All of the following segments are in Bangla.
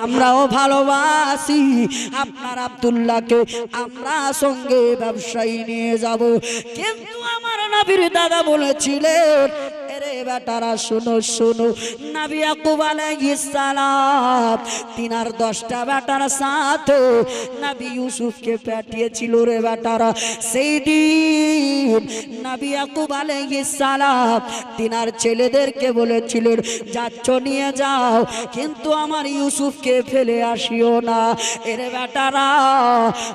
আমরাও ভালোবাসি আপনার আব্দুল্লাহকে, আমরা সঙ্গে ব্যবসায়ী নিয়ে যাব। কিন্তু আমার নবীর দাদা বলেছিলেন, রে বেটারা শোনো শোনো, নবী ইয়াকুব আলাইহিস সালাম তিনার 10টা বেটার সাথে নবী ইউসুফকে পাঠিয়েছিল। রে বেটারা, সেই দিন নবী ইয়াকুব আলাইহিস সালাম তিনার ছেলেদেরকে বলেছিলেন, যাচ্ছ নিয়ে যাও, কিন্তু আমার ইউসুফকে ফেলে আসিও না। এরে বেটারা,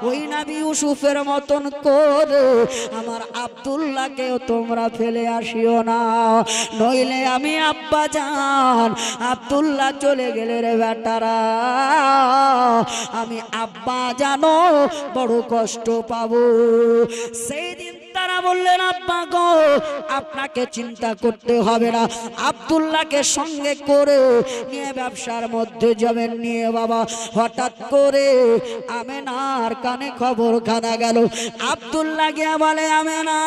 ওই নবী ইউসুফের মতন করে আমার আব্দুল্লাহকেও তোমরা ফেলে আসিও না, নইলে আমি আব্বা জান আব্দুল্লাহ চলে গেলে রে বেটারা আমি আব্বা জানো বড় কষ্ট পাবো। সেই দিন তারা বললেন, আব্বা গো, আপনাকে চিন্তা করতে হবে না, আব্দুল্লাহকে সঙ্গে করে নিয়ে ব্যবসার মধ্যে যাবেন নিয়ে বাবা। হঠাৎ করে আমেনার কানে খবর খানা গেল। আব্দুল্লাহ গিয়া বলে, আমেনা,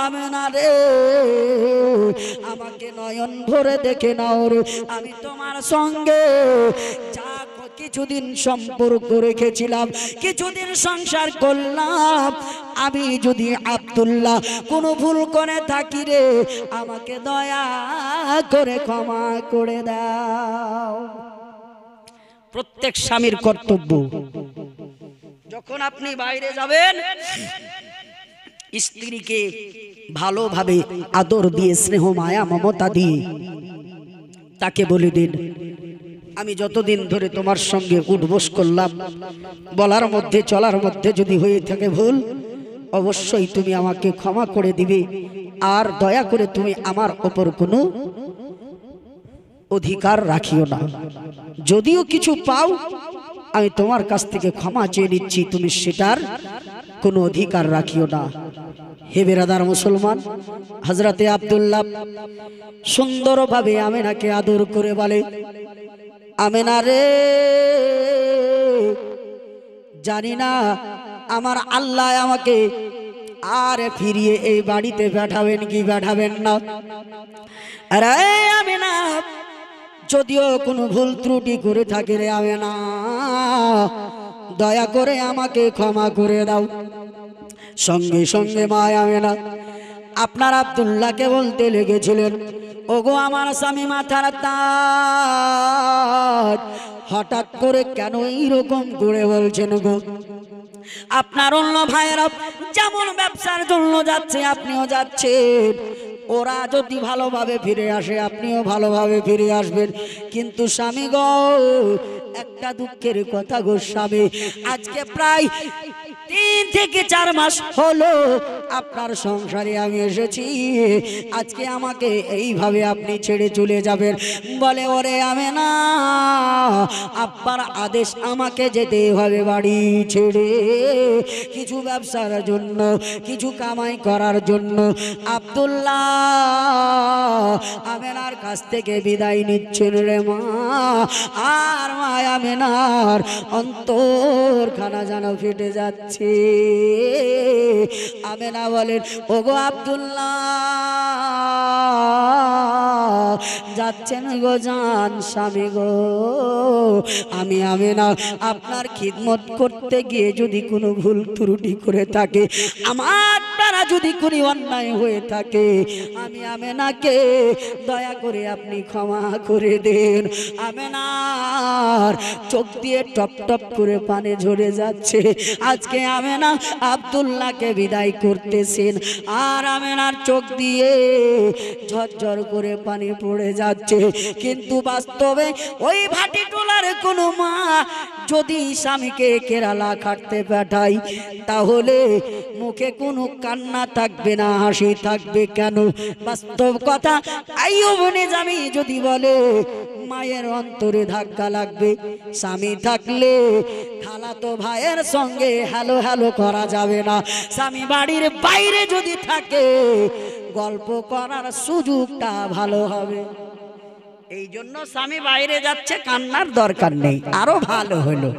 আমেনা রে, আমাকে নয়ন ভরে দেখে নাও রে, আমি তোমার সঙ্গে যা কিছুদিন সম্পর্ক রেখেছিলাম, কিছুদিন সংসার করলাম, আমি যদি আব্দুল্লাহ কোনো ভুল করে থাকি রে, আমাকে দয়া করে ক্ষমা করে দাও। প্রত্যেক স্বামীর কর্তব্য, যখন আপনি বাইরে যাবেন স্ত্রীকে ভালোভাবে আদর দিয়ে, স্নেহ মায়া মমতা দিয়ে তাকে বলে দিন, আমি যতদিন ধরে তোমার সঙ্গে উঠবোস করলাম, বলার মধ্যে চলার মধ্যে যদি হয়ে থাকে ভুল, অবশ্যই তুমি আমাকে ক্ষমা করে দিবে, আর দয়া করে তুমি আমার ওপর কোনো অধিকার রাখিও না। যদিও কিছু পাও, আমি তোমার কাছ থেকে ক্ষমা চেয়ে নিচ্ছি, তুমি সেটার কোনো অধিকার রাখিও না। হে বেরাদার মুসলমান, হযরতে আব্দুল্লাহ সুন্দরভাবে আমেনাকে আদর করে বলে, আমেনা রে, জানি না আমার আল্লাহ আমাকে আর ফিরিয়ে এই বাড়িতে পাঠাবেন কি পাঠাবেন না। আরে আমেনা, যদিও কোনো ভুল ত্রুটি করে থাকে রে আমেনা, দয়া করে আমাকে ক্ষমা করে দাও। সঙ্গে সঙ্গে মা আমেনা আপনার আব্দুল্লাহকে বলতে লেগেছিলেন, ওগো আমার স্বামী মাথার তাজ, হঠাৎ করে কেন এইরকম করে বলছেন গো? আপনার অন্য ভাইয়েরা যেমন ব্যবসার জন্য যাচ্ছে, আপনিও যাচ্ছেন, ওরা যদি ভালোভাবে ফিরে আসে আপনিও ভালোভাবে ফিরে আসবেন। কিন্তু স্বামী গো, একটা দুঃখের কথা গো স্বামী, আজকে প্রায় 3 থেকে 4 মাস হলো আপনার সংসারে আমি এসেছি, আজকে আমাকে এইভাবে আপনি ছেড়ে চলে যাবেন? বলে, ওরে আমেনা, আব্বার আদেশ আমাকে যেতে হবে বাড়ি ছেড়ে, কিছু ব্যবসার জন্য, কিছু কামাই করার জন্য। আব্দুল্লাহ আমেনার কাছ থেকে বিদায় নিচ্ছেন রে মা, আর মা আমেনার অন্তরখানা যেন ফেটে যাচ্ছে। আমেনা বলেন, ওগো আব্দুল্লাহ যাচ্ছেন গো, যান স্বামী গো, আমি আমেনা আপনার খিদমত করতে গিয়ে যদি কোনো ভুল ত্রুটি করে থাকে, আমার দ্বারা যদি কোনো অন্যায় হয়ে থাকে, আমি আমেনাকে দয়া করে আপনি ক্ষমা করে দেন। আমেনার চোখ দিয়ে টপ টপ করে পানি ঝরে যাচ্ছে। আজকে আমেনা আব্দুল্লাহকে বিদায় করতেছেন, আর আমেনার চোখ দিয়ে ঝরঝর করে পানি পড়ে যাচ্ছে। কিন্তু বাস্তবে ওই ভাটি টোলার কোনো মা যদি স্বামীকে কেরালা খাটতে পাঠায়, তাহলে মুখে কোনো কান্না থাকবে না, হাসি থাকবে কেন? বাস্তব কথা, আইয়ুব নিজামী যদি বলে, মায়ের অন্তরে ধাক্কা লাগবে। স্বামী থাকলে খালাতো ভাইয়ের সঙ্গে হ্যালো হ্যালো করা যাবে না। স্বামী বাড়ির বাইরে যদি থাকে, গল্প করার সুযোগটা ভালো হবে। এই জন্য স্বামী বাইরে যাচ্ছে, কান্নার দরকার নেই, আরো ভালো হলো।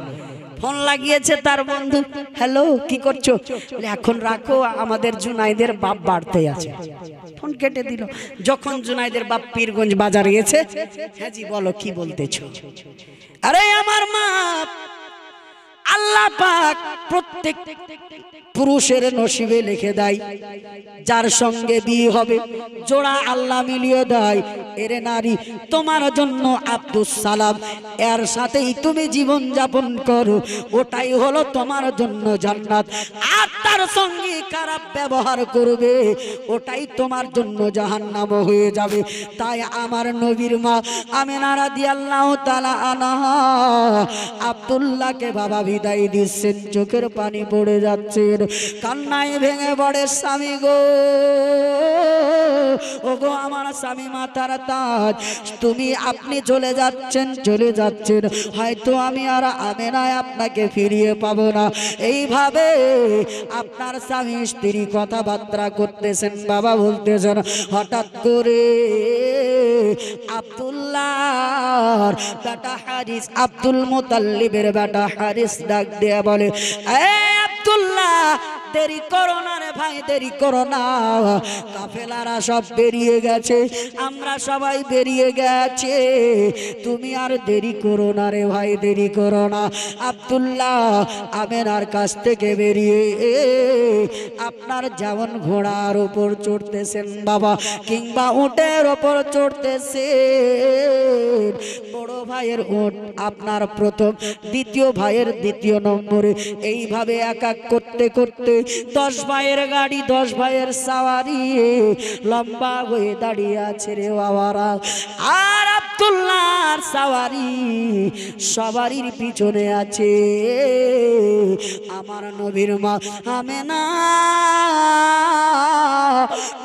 ফোন লাগিয়েছে তার বন্ধু, হ্যালো কি করছো? এখন রাখো, আমাদের জুনাইদের বাপ বাড়তে আছে। ফোন কেটে দিল। যখন জুনাইদের বাপ পীরগঞ্জ বাজারে গেছে, হ্যাঁ জি বলো কি বলতেছো? আরে আমার মা, আল্লাহ পাক প্রত্যেক পুরুষের নসিবে লিখে দেয় যার সঙ্গে বিয়ে হবে জোড়া আল্লাহ মিলিয়ে দেয়। এরে নারী, তোমার জন্য আব্দুস সালাম, এর সাথেই তুমি জীবন যাপন করো, ওটাই হলো তোমার জন্য জান্নাত। আর তার সঙ্গে খারাপ ব্যবহার করবে, ওটাই তোমার জন্য জাহান্নাম হয়ে যাবে। তাই আমার নবীর মা আমিনা রাদিয়াল্লাহু তাআলা আনহা আব্দুল্লাহকে বাবা বিদায় দিচ্ছেন, চোখের পানি পড়ে যাচ্ছে, কান্নায় ভেঙে পড়ে। স্বামী গো, ও গো আমার স্বামী মাতার তাজ, তুমি আপনি চলে যাচ্ছেন, হয়তো আমি আর আমেনায় আপনাকে ফিরিয়ে পাবো না। এইভাবে আপনার স্বামী স্ত্রী কথাবার্তা করতেছেন, বাবা বলতেছেন। হঠাৎ করে আব্দুল্লাহর বেটা হারিস, আব্দুল মুতাল্লিবের বেটা হারিস ডাক দিয়ে বলে, আব্দুল্লাহ দেরি করো না রে ভাই, দেরি করো না, কাফেলারা সব বেরিয়ে গেছে, আমরা সবাই বেরিয়ে গেছে, তুমি আর দেরি করো না রে ভাই, দেরি করো না। আব্দুল্লাহ আমেনার কাছ থেকে বেরিয়ে আপনার যেমন ঘোড়ার উপর চড়তেছেন বাবা, কিংবা উটের উপর চড়তেছেন, বড় ভাইয়ের উট আপনার প্রথম, দ্বিতীয় ভাইয়ের দ্বিতীয় নম্বরে, এইভাবে এক এক করতে করতে 10 ভাইয়ের গাড়ি, 10 ভাইয়ের সাওয়ারি লম্বা হয়ে দাঁড়িয়ে আছে রে বাবারা। আর আব্দুল্লাহর সাওয়ারি সবারির পিছনে আছে আমার নবীর মা আমেনা।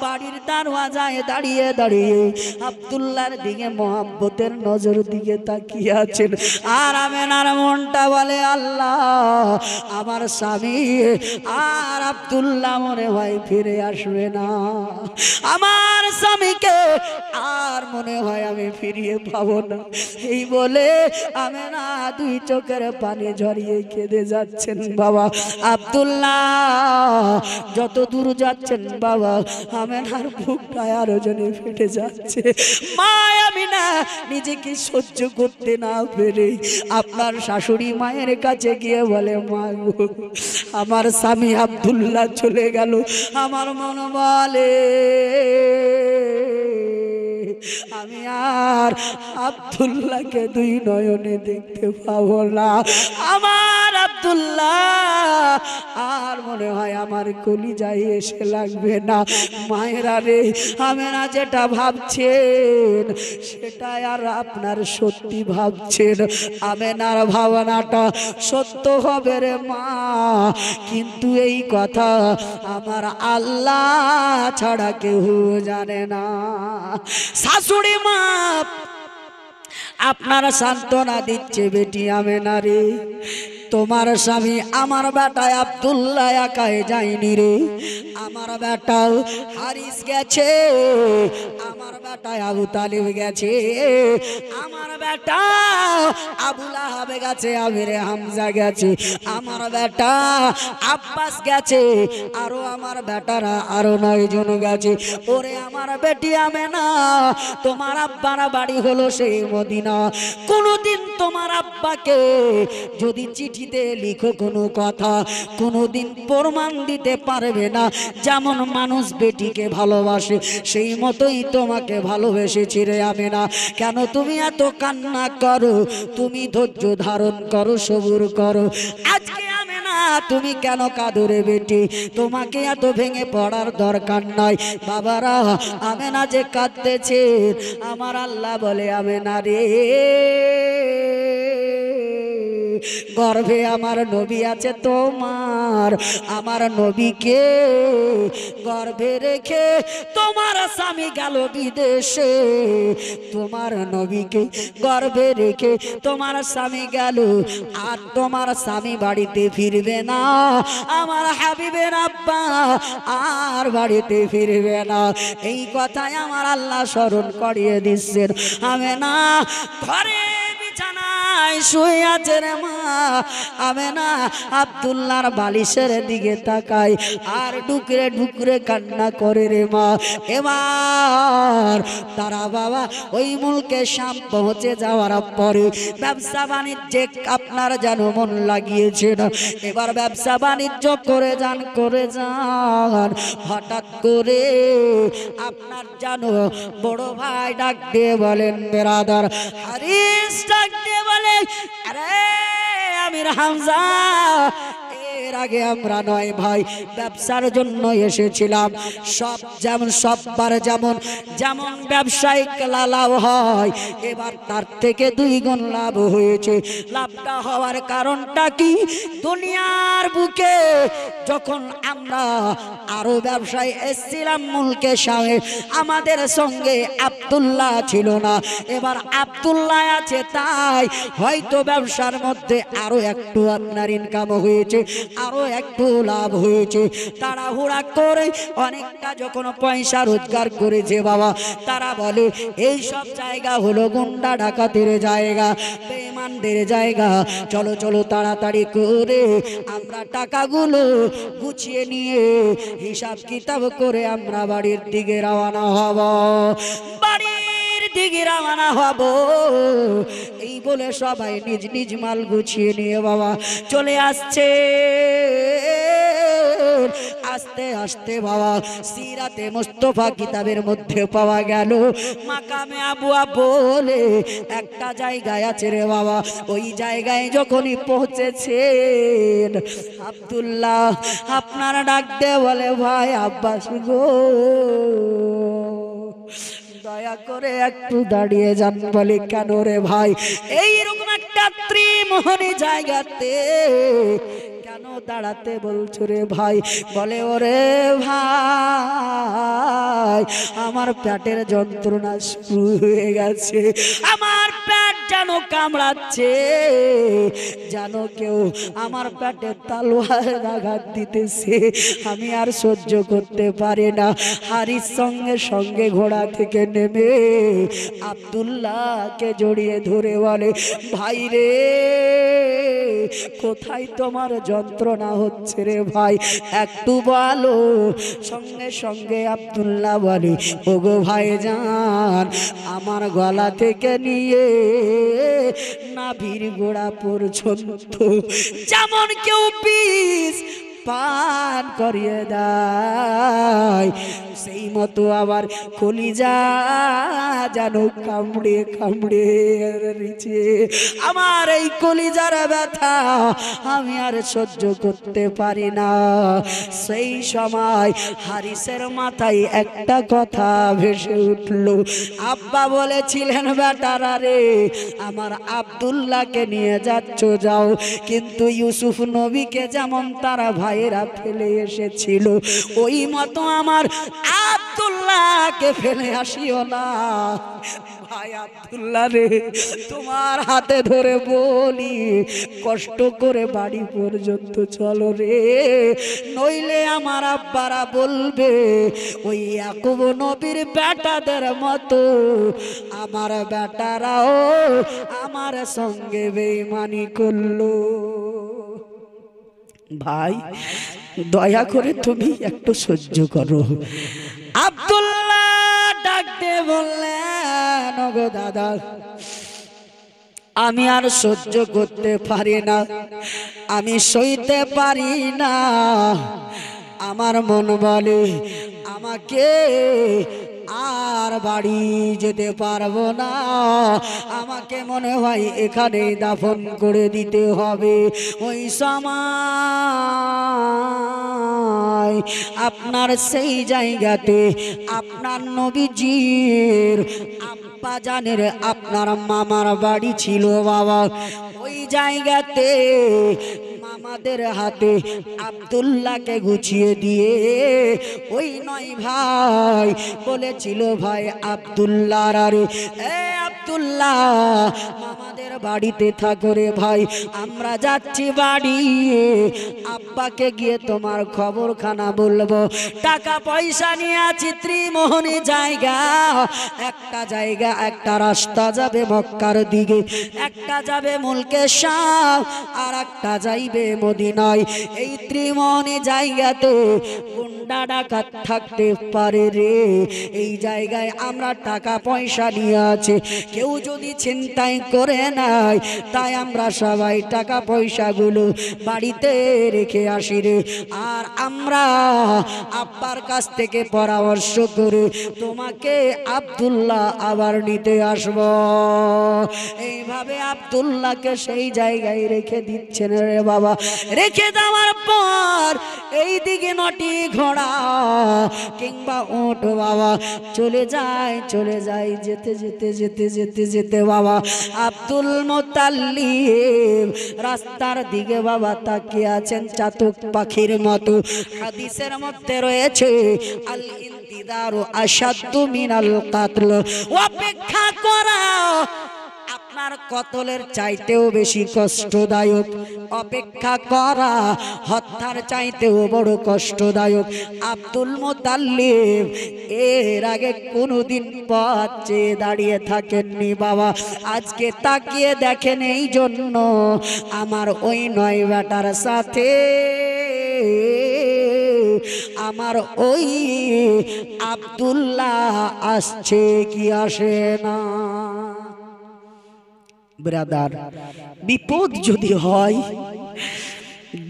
বাড়ির দরওয়াজায় দাঁড়িয়ে দাঁড়িয়ে আব্দুল্লাহর দিকে মহব্বতের নজর দিকে তাকিয়ে আছেন। আর আমেনার মনটা বলে, আল্লাহ আমার স্বামী আর আব্দুল্লাহ মনে হয় ফিরে আসবে না, আমার স্বামীকে আর মনে হয় আমি ফিরিয়ে পাবো না। এই বলে আমেনা 2 চোখের পানি ঝরিয়ে কেঁদে যাচ্ছেন বাবা। আব্দুল্লাহ যত দূর যাচ্ছেন বাবা, আমেনার বুকটা আরো জনে ফেটে যাচ্ছে। মা আমিনা নিজেকে সহ্য করতে না পেরে আপনার শাশুড়ি মায়ের কাছে গিয়ে বলে, মা গো, আমার স্বামী আব্দুল্লাহ চলে গেল, আমার মন বলে আমি আর আব্দুল্লাহকে 2 নয়নে দেখতে পাবো না, আমার আব্দুল্লাহ আর মনে হয় আমার কলিজায় এসে লাগবে না। মায়েরা রে, আমেনা যেটা ভাবছেন সেটা আর আপনার সত্যি ভাবছেন, আমেনার ভাবনাটা সত্য হবে রে মা, কিন্তু এই কথা আমার আল্লাহ ছাড়া কেউ জানে না। শাশুড়ি মা আপনারা সান্ত্বনা দিচ্ছে, বেটি আমেনা রে, তোমার স্বামী আমার বেটা আব্দুল্লাহ একাই যায়নি রে, আমার বেটা হারিস গেছে, আমার বেটা আবু তালিব গেছে, আমার বেটা আবু লাহাব গেছে, আমিরে হামজা গেছে, আমার বেটা আব্বাস গেছে, আরো আমার বেটারা আরো 9 জন গেছে। ওরে আমার বেটি আমেনা, তোমার আব্বার বাড়ি হলো সেই মদিনা। কোনদিন তোমার আব্বাকে যদি চিঠিতে লিখো কোনো কথা, কোনদিন প্রমাণ দিতে পারবে না। যেমন মানুষ বেটিকে ভালোবাসে, সেই মতোই তোমাকে ভালোবেসেছি রে আমেনা। কেন তুমি এত কান্না করো? তুমি ধৈর্য ধারণ করো, সবুর করো। আজকে আমেনা তুমি কেন কাঁদো রে বেটি? তোমাকে এত ভেঙে পড়ার দরকার নাই। বাবারা, আমেনা যে কাঁদতেছে, আমার আল্লাহ বলে, আমেনা রে, গর্ভে আমার নবী আছে তোমার, আমার নবীকে গর্ভে রেখে তোমার স্বামী গেল বিদেশে, তোমার নবীকে গর্ভে রেখে তোমার স্বামী গেল, আর তোমার স্বামী বাড়িতে ফিরবে না, আমার হাবিবের আব্বা আর বাড়িতে ফিরবে না। এই কথাই আমার আল্লাহ স্মরণ করিয়ে দিচ্ছেন। আমেনা ঘরে বিছানা শুয়ে আছে রে মা। আমেনা আব্দুল্লাহর বালিশের দিকে তাকায় আর ডুকরে ডুকরে কান্না করে রে মা। এবার তারা বাবা ওই মুলকে শাম পৌঁছে যাওয়ার পরে ব্যবসা বাণিজ্যে আপনার যেন মন লাগিয়েছে না। এবার ব্যবসা বাণিজ্য করে যান হঠাৎ করে আপনার জানো বড় ভাই ডাক দিয়ে বলেন, বেরাদার হারিস ডাক দিয়ে বলে, আরে আমির হামজা, এর আগে আমরা নয় ভাই ব্যবসার জন্য এসেছিলাম। সববার যেমন ব্যবসায়িক লাভ হয়, এবার তার থেকে 2 গুণ লাভ হয়েছে। লাভটা হওয়ার কারণটা কি? দুনিয়ার বুকে যখন আমরা আরো ব্যবসায় এসেছিলাম মুলকে শাহে, আমাদের সঙ্গে আব্দুল্লাহ ছিল না। এবার আব্দুল্লাহ আছে, তাই হয়তো ব্যবসার মধ্যে আরো একটু আপনার ইনকাম হয়েছে, আরো একটু লাভ হয়েছে। তাড়াহুড়া করে অনেকটা যখন পয়সা রোজগার করেছে বাবা, তারা বলে এই সব জায়গা হলো গুন্ডা ডাকাতের জায়গা, বেঈমানদের জায়গা। চলো চলো তাড়াতাড়ি করে আমরা টাকাগুলো গুছিয়ে নিয়ে হিসাব কিতাব করে আমরা বাড়ির দিকে রওনা হব, বাড়ির দিকে রওনা হব। এই বলে সবাই নিজ নিজ মাল গুছিয়ে নিয়ে বাবা চলে আসছে। আস্তে আস্তে বাবা সিরাতে মুস্তাফা কিতাবের মধ্যে পাওয়া গেল মাকামে আবুয়া বলে একটা জায়গায় আছে রে বাবা। ওই জায়গায় যখনই পৌঁছেছেন আব্দুল্লাহ আপনারা ডাক দে বলে, ভাই আব্বাস গো, দয়া করে একটু দাঁড়িয়ে যান। বলে কেন রে ভাই? এইরকম একটা ত্রিমোহনী জায়গাতে কেন দাঁড়াতে বলছো রে ভাই? বলে ওরে ভাই, আমার পেটের যন্ত্রণা শুরু হয়ে গেছে, আমার পেট যেন কামড়াচ্ছে, যেন কেউ আমার পেটে তলোয়ার আঘাত দিতেছে, আমি আর সহ্য করতে পারি না। হারিস সঙ্গে সঙ্গে ঘোড়া থেকে নেমে আব্দুল্লাহকে জড়িয়ে ধরে বলে, ভাই রে, কোথায় তোমার যন্ত্রণা হচ্ছে রে ভাই, একটু বলো। সঙ্গে সঙ্গে আব্দুল্লাহ বলে, ওগো ভাইজান, আমার গলা থেকে নিয়ে নাভির গোড়া পর্যন্ত যেমন কেউ বিষ পান করিয়ে দেয়, সেই মতো আবার কলিজা যেন কামড়ে কামড়ে নিচে আমার এই কলিজার ব্যথা আমি আর সহ্য করতে পারি না। সেই সময় হারিসের মাথায় একটা কথা ভেসে উঠল। আব্বা বলেছিলেন, বেটারা রে, আমার আব্দুল্লাহকে নিয়ে যাচ্ছ যাও, কিন্তু ইউসুফ নবীকে যেমন তারা ভাইয়েরা ফেলে এসেছিল, ওই মতো আমার আব্দুল্লাহকে ফেলে আসিও না। ভাই আব্দুল্লাহ রে, তোমার হাতে ধরে বলি, কষ্ট করে বাড়ি পর্যন্ত চলো রে, নইলে আমার আব্বারা বলবে ওই ইয়াকুব নবীর বেটাদের মতো আমার বেটারাও আমার সঙ্গে বেঈমানি করলো। ভাই দয়া করে তুমি একটু সহ্য করো। আব্দুল্লাহ ডাক দিয়ে বললেন, ওগো দাদা, আমি আর সহ্য করতে পারি না, আমি সইতে পারি না, আমার মন বলে আমাকে আর বাড়ি যেতে পারবো না, আমাকে মনে হয় এখানে দাফন করে দিতে হবে। ওই সময় আপনার সেই জায়গাতে আপনার নবীজির আব্বা জানের আপনার মামার বাড়ি ছিল বাবা। ওই জায়গাতে আমাদের হাতে আব্দুল্লাহকে গুছিয়ে দিয়ে ওই 9 ভাই বলেছিল, ভাই আব্দুল্লাহ রে, এ আব্দুল্লাহ, আমাদের বাড়িতে থাকো রে ভাই, আমরা যাচ্ছি বাড়ি, আব্বাকে গিয়ে তোমার খবরখানা বলবো। টাকা পয়সা নিয়ে আছি, ত্রিমোহনী জায়গা, একটা জায়গা, একটা রাস্তা যাবে মক্কার দিকে, একটা যাবে মুলকে শাম, আর একটা যাইবে মদিনায়। এই ত্রিমোহনী জায়গাতে গুন্ডা ডাকাত থাকতে পারে রে। এই জায়গায় আমরা টাকা পয়সা নিয়ে আছে, কেউ যদি ছিনতাই করে নাই, তাই আমরা সবাই টাকা পয়সাগুলো বাড়িতে রেখে আসি রে। আর আমরা আব্বার কাছ থেকে পরামর্শ করে তোমাকে আব্দুল্লাহ আবার নিতে আসব। এইভাবে আব্দুল্লাহকে সেই জায়গায় রেখে দিচ্ছেন রে বাবা। রেখে দেওয়ার পর এই দিকে নটি ঘোড়া কিংবা উট বাবা চলে যায়, চলে যায়। যেতে যেতে যেতে যেতে যেতে বাবা আব্দুল মুতাল্লিব রাস্তার দিকে বাবা তাকিয়ে আছেন চাতক পাখির মতো। হাদিসের মধ্যে রয়েছে আল ইন্তিদারু আশাদ্দু মিনাল কাতল, অপেক্ষা করা আপনার কতলের চাইতেও বেশি কষ্টদায়ক, অপেক্ষা করা হত্যার চাইতেও বড় কষ্টদায়ক। আব্দুল মুতাল্লিব এর আগে কোনোদিন পথ চেয়ে দাঁড়িয়ে থাকেননি বাবা, আজকে তাকিয়ে দেখেন। এই জন্য আমার ওই 9 বেটার সাথে আমার ওই আব্দুল্লাহ আসছে কি আসে না। ব্রাদার, বিপদ যদি হয়,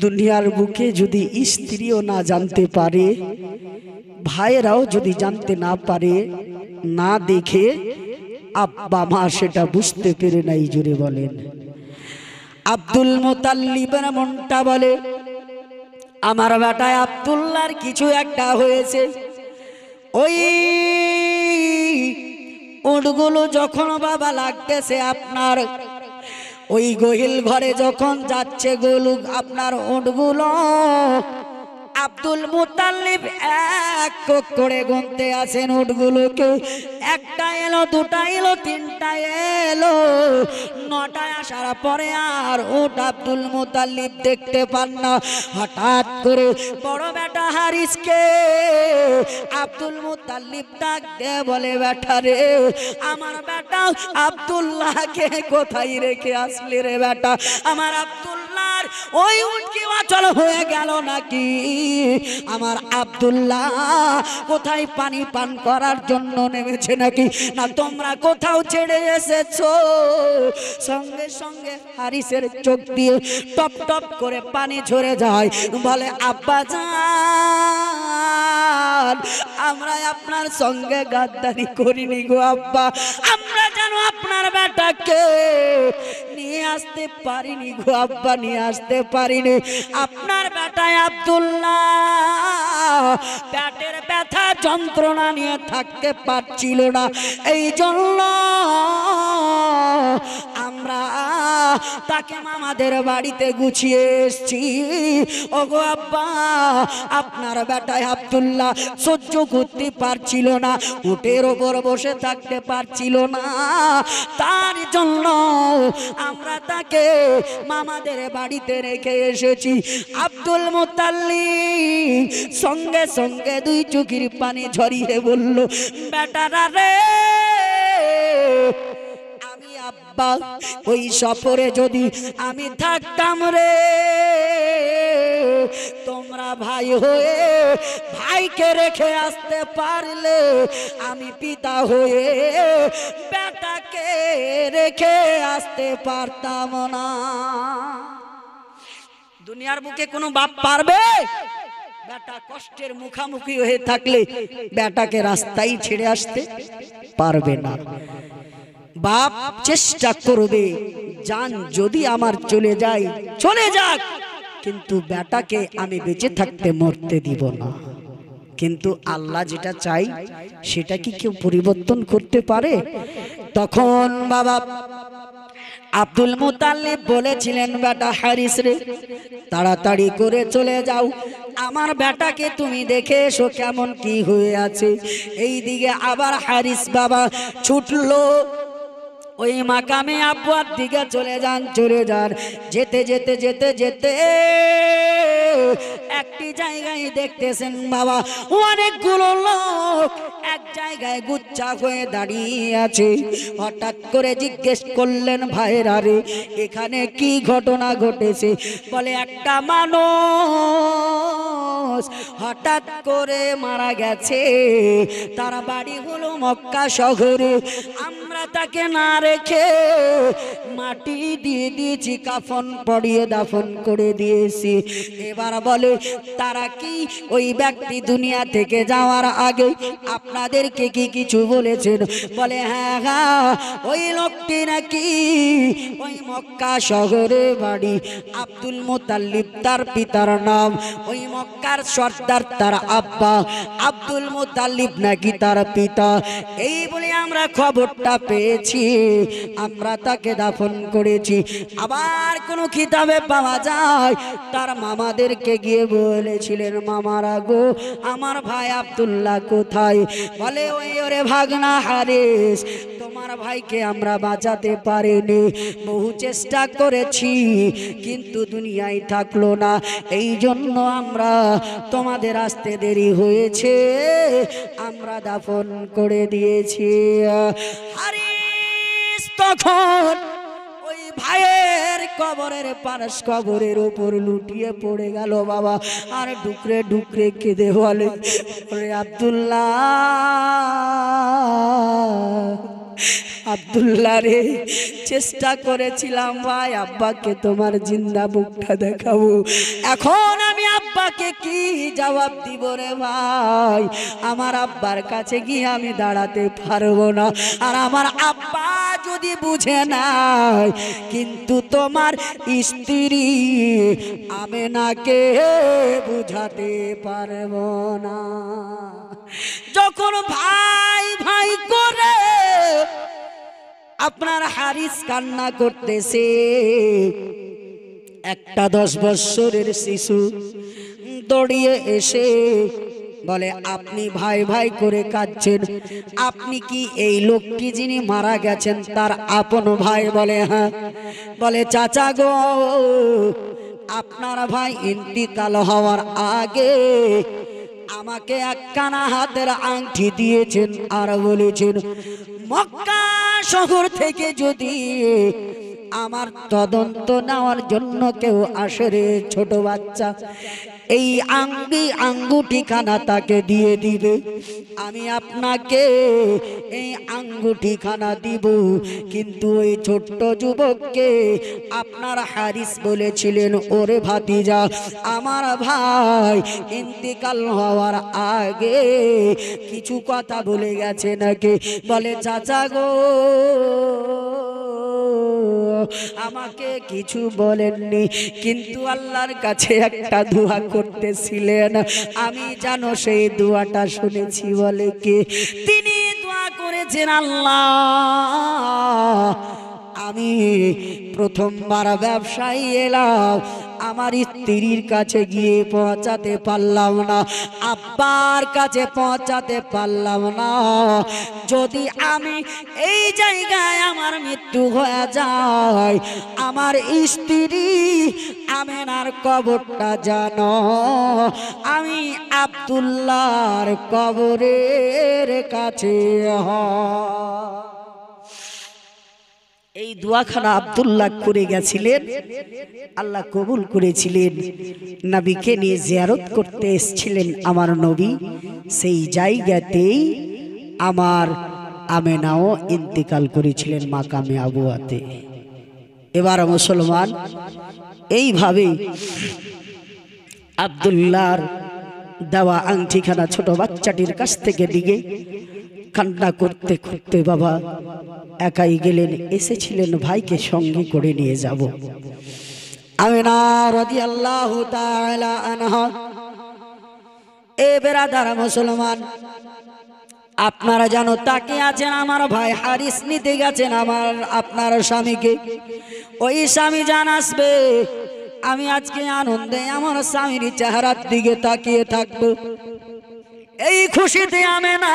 দুনিয়ার বুকে যদি স্ত্রীও না জানতে পারে, ভাইয়েরাও যদি জানতে না পারে, না দেখে, আব্বা মা সেটা বুঝতে পেরে নাই, জোরে বলেন। আব্দুল মুতাল্লিবের মনটা বলে আমার বেটায় আব্দুল্লাহর কিছু একটা হয়েছে। ওই উটগুলো যখন বাবা লাগতেছে আপনার ওই গহিল ঘরে যখন যাচ্ছে গরু আপনার উটগুলো, আব্দুল মুতাল্লিব এক করে গুনতে আছেন উটগুলোকে। একটা এলো, দুটা এলো, তিনটা এলো, 9টায় আসার পরে আর উট আব্দুল মুতাল্লিব দেখতে পান না। হঠাৎ করে বড় বেটা হারিসকে আব্দুল মুতাল্লিব ডাক দে, বলে বেটা রে, আমার বেটা আব্দুল্লাহকে কোথায় রেখে আসলি রে বেটা? আমার আব্দুল্লাহর ওই উট কি অচল হয়ে গেল নাকি? আমার আব্দুল্লাহ কোথায় পানি পান করার জন্য নেমেছে নাকি? না তোমরা কোথাও ছেড়ে এসেছো? সঙ্গে সঙ্গে হারিসের চোখ দিয়ে টপ টপ করে পানি ঝরে যায়। বলে আব্বা জান, আমরা আপনার সঙ্গে গাদ্দারি করিনি গো আব্বা, আমরা যেন আপনার বেটাকে নিয়ে আসতে পারিনি গো আব্বা, নিয়ে আসতে পারিনি। আপনার বেটায় আব্দুল্লাহ পেটের ব্যথা যন্ত্রণা নিয়ে থাকতে পারছিল না, এই জন্য আমরা তাকে মামাদের বাড়িতে গুছিয়ে এসছি। ওগো আব্বা, আপনার বেটায় আব্দুল্লাহ সহ্য করতে পারছিল না, উটের ওপর বসে থাকতে পারছিল না, তার জন্য আমরা তাকে মামাদের বাড়িতে রেখে এসেছি। আব্দুল মুতাল্লিব সঙ্গে সঙ্গে 2 চোখের পানি ঝরিয়ে বলল, বেটারা রে, আমি আব্বা ওই সফরে যদি আমি থাকতাম রে, তোমরা ভাই হয়ে ভাইকে রেখে আসতে পারলে, আমি পিতা হয়ে বেটাকে রেখে আসতে পারতাম না। দুনিয়ার বুকে কোনো বাপ পারবে? বেটা কষ্টের মুখামুখি হয়ে থাকলে বেটাকে রাস্তায় ছেড়ে আসতে পারবে না। বাপ চেষ্টা করবে, জান যদি আমার চলে যায় চলে যাক, কিন্তু বেটাকে আমি বেঁচে থাকতে মরতে দিব না। কিন্তু আল্লাহ যেটা চাই সেটা কি কেউ পরিবর্তন করতে পারে? তখন বাবা আব্দুল মুতাল্লিব বলেছিলেন, বেটা হারিস রে, তাড়াতাড়ি করে চলে যাও, আমার বেটাকে তুমি দেখে এসো কেমন কি হয়ে আছে। এই দিকে আবার হারিস বাবা ছুটলো, ওই মাকামে আব্বার দিকে চলে যান। যেতে যেতে যেতে যেতে একটি জায়গায় দেখতেছেন বাবা অনেকগুলো লোক এক জায়গায় গুচ্ছা হয়ে দাঁড়িয়ে আছে। হঠাৎ করে জিজ্ঞেস করলেন, ভাইরা রে, এখানে কি ঘটনা ঘটেছে? বলে একটা মানুষ হঠাৎ করে মারা গেছে, তার বাড়ি হলো মক্কা শহরে। আমরা তাকে না রেখে মাটি দিয়ে দিয়েছি, কাফন পরিয়ে দাফন করে দিয়েছি। এবার বলে তারা কি ওই ব্যক্তি দুনিয়া থেকে যাওয়ার আগে আপনাদেরকে কি কিছু বলেছেন? বলে হ্যাঁ হ্যাঁ, ওই লোকটি নাকি ওই মক্কা শহরে বাড়ি, আব্দুল মুতাল্লিব তার পিতার নাম, ওই মক্কার সর্দার তার আব্বা, আব্দুল মুতাল্লিব নাকি তার পিতা। এই বলে আমরা খবরটা পেয়েছি, আমরা তাকে দাফন করেছি। আবার কোন কিতাবে পাওয়া যায় তার মামাদেরকে গিয়ে বলেছিলেন, মামারা গো, আমার ভাই আব্দুল্লাহ কোথায়? বলে ওই ওরে ভাগনা হারিস, তোমার ভাইকে আমরা বাঁচাতে পারিনি, বহু চেষ্টা করেছি কিন্তু দুনিয়ায় থাকলো না, এই জন্য আমরা তোমাদের আসতে দেরি হয়েছে, আমরা দাফন করে দিয়েছি। হারিস তখন ওই ভাইয়ের কবরের পাশ, কবরের উপর লুটিয়ে পড়ে গেল বাবা, আর ডুকরে ডুকরে কেঁদে বলে, ওরে আব্দুল্লাহ, আব্দুল্লাহ রে, চেষ্টা করেছিলাম ভাই আব্বাকে তোমার জিন্দা মুখটা দেখাবো, এখন আমি আব্বাকে কি জবাব দিব রে ভাই? আমার আব্বার কাছে গিয়ে আমি দাঁড়াতে পারবো না, আর আমার আব্বা যদি বুঝে নাই, কিন্তু তোমার স্ত্রী আমেনাকে বুঝাতে পারবো না। যখন ভাই ভাই করে আপনার হারিস কান্না করতেছে, একটা 10 বছরের শিশু দৌড়িয়ে এসে বলে, আপনি ভাই ভাই করে কাঁদছেন, আপনি কি এই লোকটি যিনি মারা গেছেন তার আপন ভাই? বলে হ্যাঁ। বলে চাচা গো, আপনার ভাই ইন্তিকাল হওয়ার আগে আমাকে একখানা হাতের আংটি দিয়েছেন, আর বলেছেন মক্কা শহর থেকে যদি আমার তদন্ত নেওয়ার জন্য কেউ আসে রে ছোট বাচ্চা, এই আঙ্গুঠিখানা তাকে দিয়ে দিবে, আমি আপনাকে এই আঙ্গুঠিখানা দিব। কিন্তু ওই ছোট্ট যুবককে আপনার হারিস বলেছিলেন, ওরে ভাতিজা, আমার ভাই ইন্তিকাল হওয়ার আগে কিছু কথা বলে গেছে নাকি? বলে চাচা গো, আমাকে কিছু বলেননি, কিন্তু আল্লাহর কাছে একটা দোয়া করতেছিলেন, আমি জানো সেই দোয়াটা শুনেছি। বলে কি? তিনি দোয়া করেছেন, আল্লাহ, আমি প্রথমবার ব্যবসায়ী এলাম, আমার স্ত্রীর কাছে গিয়ে পৌঁছাতে পারলাম না, আব্বার কাছে পৌঁছাতে পারলাম না, যদি আমি এই জায়গায় আমার মৃত্যু হয়ে যায়, আমার স্ত্রী আমেনার কবরটা জানো আমি আব্দুল্লাহর কবরের কাছে হয়। এই দোয়াখানা আব্দুল্লাহ করে গেছিলেন, আল্লাহ কবুল করেছিলেন। নবীকে নিয়ে জিয়ারত করতে এসেছিলেন আমার নবী, সেই জায়গাতেই আমার আমেনাও ইন্তেকাল করেছিলেন মাকামে আবুয়াতে। এবার মুসলমান এইভাবে আব্দুল্লাহর দেওয়া আংটিখানা ছোট বাচ্চাটির কাছ থেকে দিকে কান্না করতে করতে বাবা একাই গেলেন, এসেছিলেন ভাইকে সঙ্গে করে নিয়ে যাব। আমেনা রাদিয়াল্লাহু তাআলা আনহা। এ বেরাদার মুসলমান, আপনারা জানো তাকে আছেন আমার ভাই হারিস, নিতে গেছেন আপনার স্বামীকে। ওই স্বামী জান আসবে, আমি আজকে আনন্দে আমার স্বামীর চেহারার দিকে তাকিয়ে থাকবো। এই খুশিতে আমেনা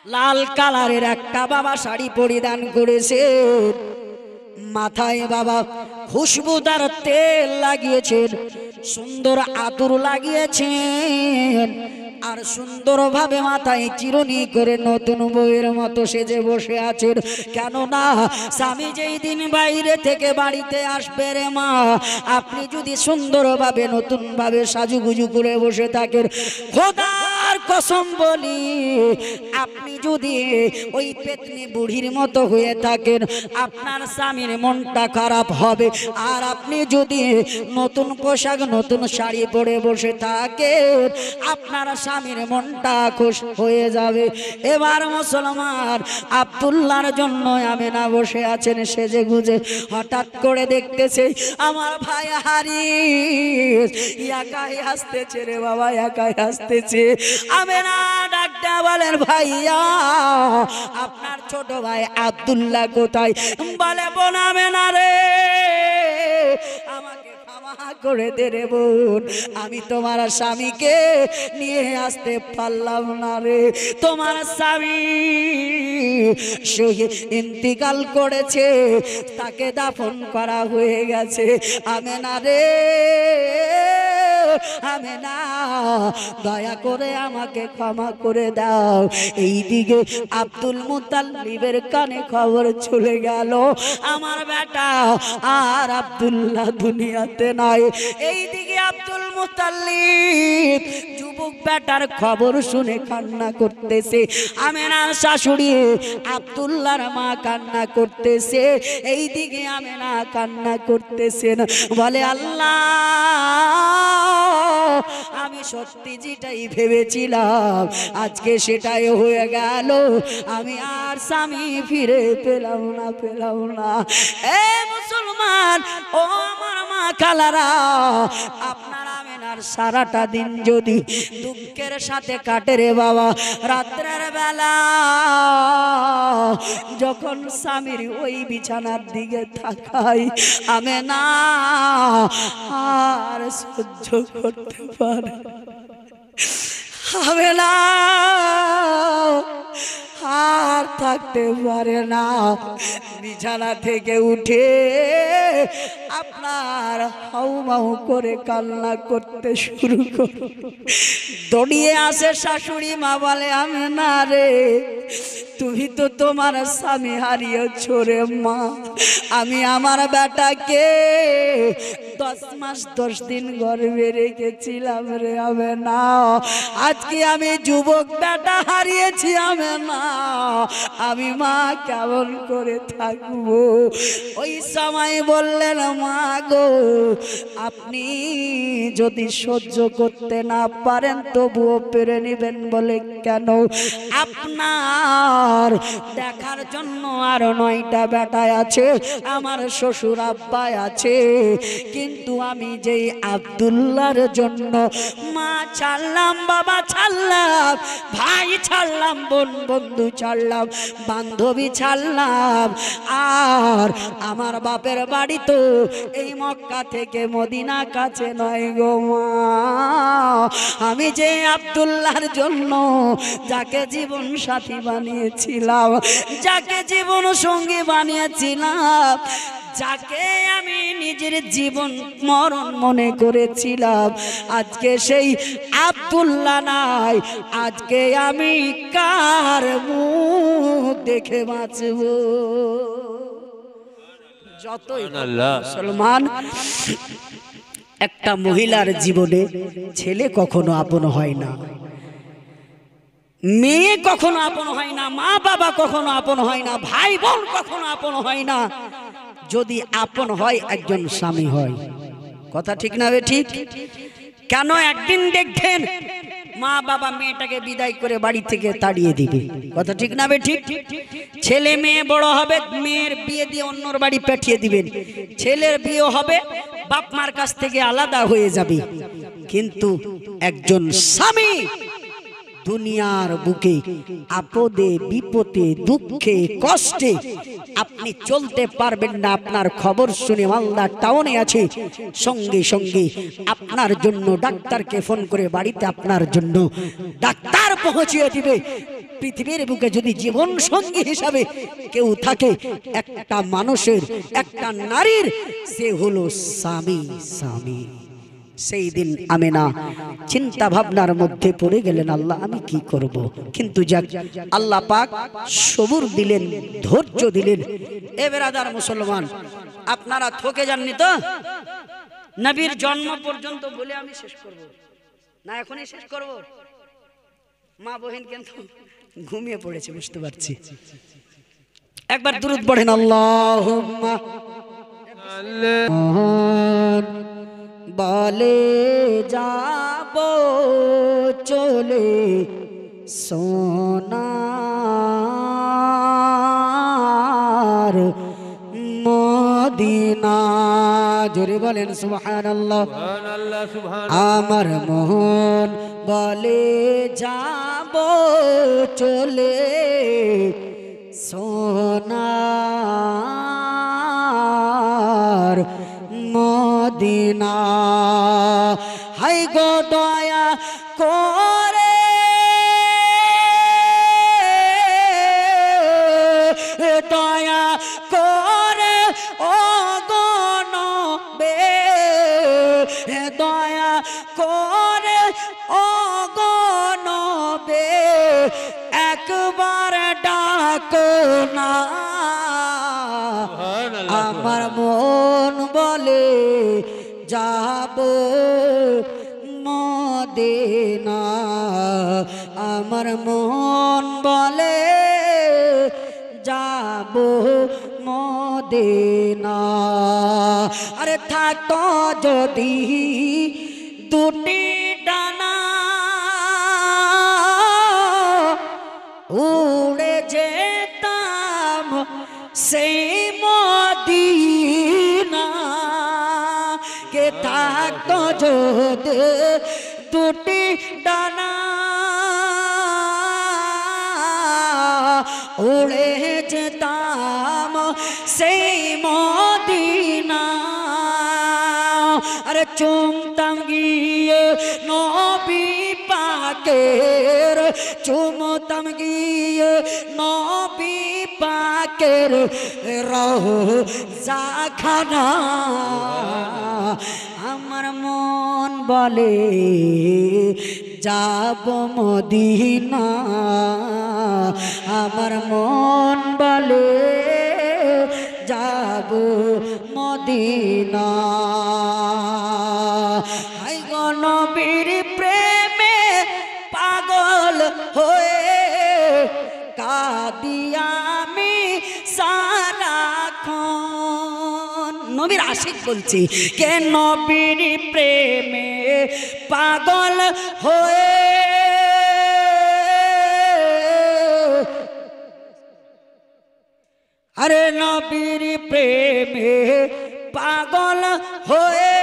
লাল কালারের একটা বাবা শাড়ি পরিধান করেছে, মাথায় বাবা খুশবুদার তেল লাগিয়েছেন, সুন্দর আতর লাগিয়েছেন, আর সুন্দরভাবে মাথায় চিরুনি করে নতুন বউয়ের মতো সেজে বসে আছেন। কেননা স্বামী যেই দিন বাইরে থেকে বাড়িতে আসবে রে মা, আপনি যদি সুন্দরভাবে নতুনভাবে সাজুগুজু করে বসে থাকেন, খোদার কসম বলি, আপনি যদি ওই পেতনি বুড়ির মতো হয়ে থাকেন, আপনার স্বামীর মনটা খারাপ হবে। আর আপনি যদি নতুন পোশাক নতুন শাড়ি পরে বসে থাকেন, আপনার স্বামীর মনটা খুশ হয়ে যাবে। এবার মুসলমান আব্দুল্লাহর জন্য আমেনা বসে আছেন সেজে গুজে। হঠাৎ করে দেখতেছে আমার ভাই হারিস একাই হাসতেছে রে বাবা, একাই হাসতেছে। আমেনা ডাকটা বলেন, ভাইয়া আপনার ছোট ভাই আব্দুল্লাহ কোথায়? বলে, বোন আমেনা রে, আমাকে ক্ষমা করে দে রে বোন, আমি তোমার স্বামীকে নিয়ে আসতে পারলাম না রে। তোমার স্বামী শহীদ ইন্তিকাল করেছে, তাকে দাফন করা হয়ে গেছে। আমেনা রে, আমেনা দয়া করে আমাকে ক্ষমা করে দাও। এইদিকে আব্দুল মুতাল্লিবের কানে খবর চলে গেল, আমার বেটা আর আব্দুল্লাহ দুনিয়াতে নাই। এইদিকে আব্দুল মুতাল্লিব যুবক বেটার খবর শুনে কান্না করতেছে। আমেনার শাশুড়ি আব্দুল্লাহর মা কান্না করতেছে, এইদিকে আমেনা কান্না করতেছেন। বলে, আল্লাহ আমি সত্যি যেটাই ভেবেছিলাম আজকে সেটাই হয়ে গেল, আমি আর স্বামী ফিরে পেলাম না। এ মুসলমান ও আমার মা খালারা, আপনার আমেনার সারাটা দিন যদি দুঃখের সাথে কাটে রে বাবা, রাত্রের বেলা যখন স্বামীর ওই বিছানার দিকে তাকাই, আমেনা আর সহ্য করতে পারে, আমেনা আর থাকতে পারে না। বিছানা থেকে উঠে আপনার হাউমাউ করে কান্না করতে শুরু করে। দৌড়িয়ে আসে শাশুড়ি মা, বলে, আমেনা রে, তুমি তো তোমার স্বামী হারিয়েছো রে মা, আমি আমার বেটাকে 10 মাস 10 দিন গর্ভে রেখেছিলাম রে আমেনা, আজকে আমি যুবক বেটা হারিয়েছি আমেনা, আমি মা কেমন করে থাকবো? ওই সময় বললেন, মা গো, আপনি যদি সহ্য করতে না পারেন তবুও পেরে নেবেন। বলে, কেন? আপনার দেখার জন্য আরো 9টা বেটা আছে, আমার শ্বশুর আব্বা আছে, কিন্তু আমি যেই আব্দুল্লাহর জন্য মা ছাড়লাম, বাবা ছাড়লাম, ভাই ছাড়লাম, বন্ধু ছাড়লাম, বান্ধবী ছাড়লাম, আর আমার বাপের বাড়ি তো এই মক্কা থেকে মদিনা কাছে নয় গো মা, আমি যে আব্দুল্লাহর জন্য যাকে জীবন সাথী বানিয়েছিলাম, যাকে জীবন সঙ্গী বানিয়েছিলাম, যাকে আমি নিজের জীবন মরণ মনে করেছিলাম, আজকে সেই আব্দুল্লাহ নাই, আজকে আমি কার মুখ দেখে বাঁচব? যতই মুসলমান, একটা মহিলার জীবনে ছেলে কখনো আপন হয় না, মেয়ে কখনো আপন হয় না, মা বাবা কখনো আপন হয় না, ভাই বোন কখনো আপন হয় না। যদি আপন হয় একজন স্বামী হয়। কথা ঠিক না বে ঠিক? কেন? একদিন দেখবেন মা বাবা মেয়েটাকে বিদায় করে বাড়ি থেকে তাড়িয়ে দিবে। কথা ঠিক না বে ঠিক? ছেলে মেয়ে বড় হবে, মেয়ের বিয়ে দিয়ে অন্যর বাড়ি পাঠিয়ে দিবেন, ছেলের বিয়ে হবে, বাপ মার কাছ থেকে আলাদা হয়ে যাবে। কিন্তু একজন স্বামী দুনিয়ার বুকে আপদে বিপদে দুঃখে কষ্টে আপনি চলতে পারবেন না, আপনার খবর শুনে মালদা টাউনে আছে, সঙ্গে সঙ্গে আপনার জন্য ডাক্তারকে ফোন করে বাড়িতে আপনার জন্য ডাক্তার পৌঁছিয়ে দিবে। পৃথিবীর বুকে যদি জীবন সঙ্গী হিসাবে কেউ থাকে একটা মানুষের, একটা নারীর, সে হলো স্বামী। স্বামী সেই দিন আমেনা চিন্তা ভাবনার মধ্যে পড়ে গেলেন, আল্লাহ আমি কি করব। কিন্তু যাক আল্লাহ পাক সবুর দিলেন, ধৈর্য দিলেন। এ বেরাদার মুসলমান, আপনারা থকে যাননি তো? নবীর জন্ম পর্যন্ত বলে আমি শেষ করব না, এখনই শেষ করব। মা বহিন কিন্তু ঘুমিয়ে পড়েছে, বুঝতে পারছি। একবার দুরূদ পড়েন, আল্লাহুম্মা বলে যাব চলে সোনার মদিনা। জোরে বলেন সুবহানাল্লাহ। আমার মন বলে যাব চলে সোনার মদিনা। হাই গো দয়া করে দয়া করে ও গো নবী, দয়া করে ও গো নবী, একবার ডাক না। আমার মন বলে যাব মদিনা, আমার মন বলে যাব মদিনা। আরে থাকতো যদি দুটি ডানা, উড়ে যেতাম সেই মদিনা। কে থাকতো যদি দুটি ডানা, উড়ে যেতাম সেই মদিনা। আরে চুমতাম গিয়ে নবী পাকের, চুমতাম গিয়ে নবী পাকের রওজা খানা। আমার মন বলে যাব মদিনা, আমার মন বলে যাব মদিনা। হাই গো নবীর প্রেমে পাগল হয়ে কাঁদি আমি সারাক্ষণ। নবীর আশিক বলছি, কে নবীর প্রেমে পাগল হয়ে, আরে নবীর প্রেমে পাগল হয়ে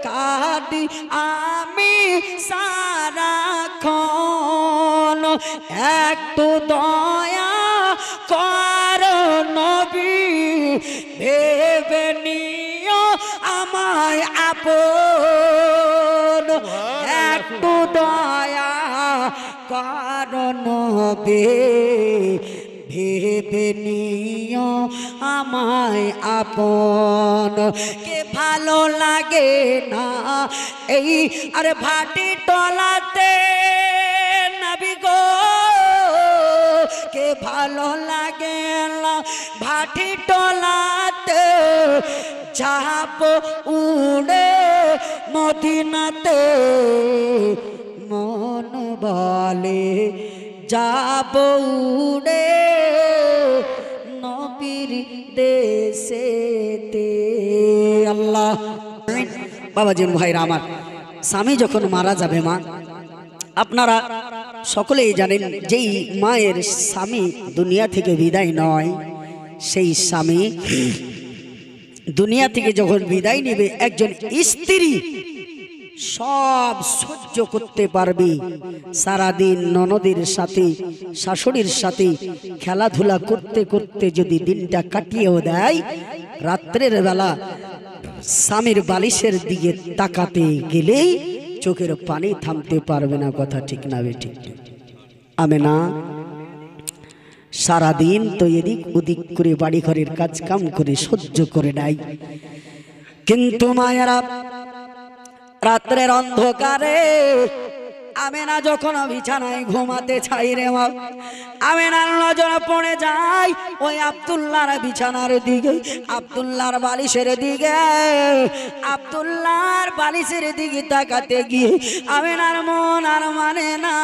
কাঁদি আমি সারাক্ষণ। একটু দয়া কর নবী, ভেবে নিও আমায় আপন। একটু দয়া কর নবী, ভেবে নিও আমায় আপন। কে ভালো লাগে না এই আরে ভাটি টলাতে নবী গো, কে ভালো লাগে না ভাটি টলাতে, যাব উড়ে মদিনাতে। মন বলে যাব উড়ে নবীর দেশেতে। আল্লাহ। বাবাজি ভাইরা আমার, স্বামী যখন মারা যাবে, মা আপনারা সকলেই জানেন, যেই মায়ের স্বামী দুনিয়া থেকে বিদায় নয়, সেই স্বামী দুনিয়া থেকে যখন বিদায় নেবে, একজন স্ত্রী সব সহ্য করতে পারবি। সারাদিন ননদের সাথে শাশুড়ির সাথে খেলাধুলা করতে করতে যদি দিনটা কাটিয়েও দেয়, রাত্রের বেলা স্বামীর বালিশের দিকে তাকাতে গেলেই চোখের পানি থামতে পারবে না। কথা ঠিক না বেঠিক? আমেনা সারাদিন তো এদিক ওদিক করে বাড়ি ঘরের কাজ কাম করে সহ্য করে নাই, কিন্তু মায়েরা রাত্রের অন্ধকারে আমেনা যখন বিছানায় ঘুমাতে চাই রে মা, আমেনার নজর পড়ে যায় ওই আব্দুল্লাহর বিছানার দিকে, আব্দুল্লাহর বালিশের দিকে। আব্দুল্লাহর বালিশের দিকে তাকাতে গিয়ে আমেনার মন আর মানে না,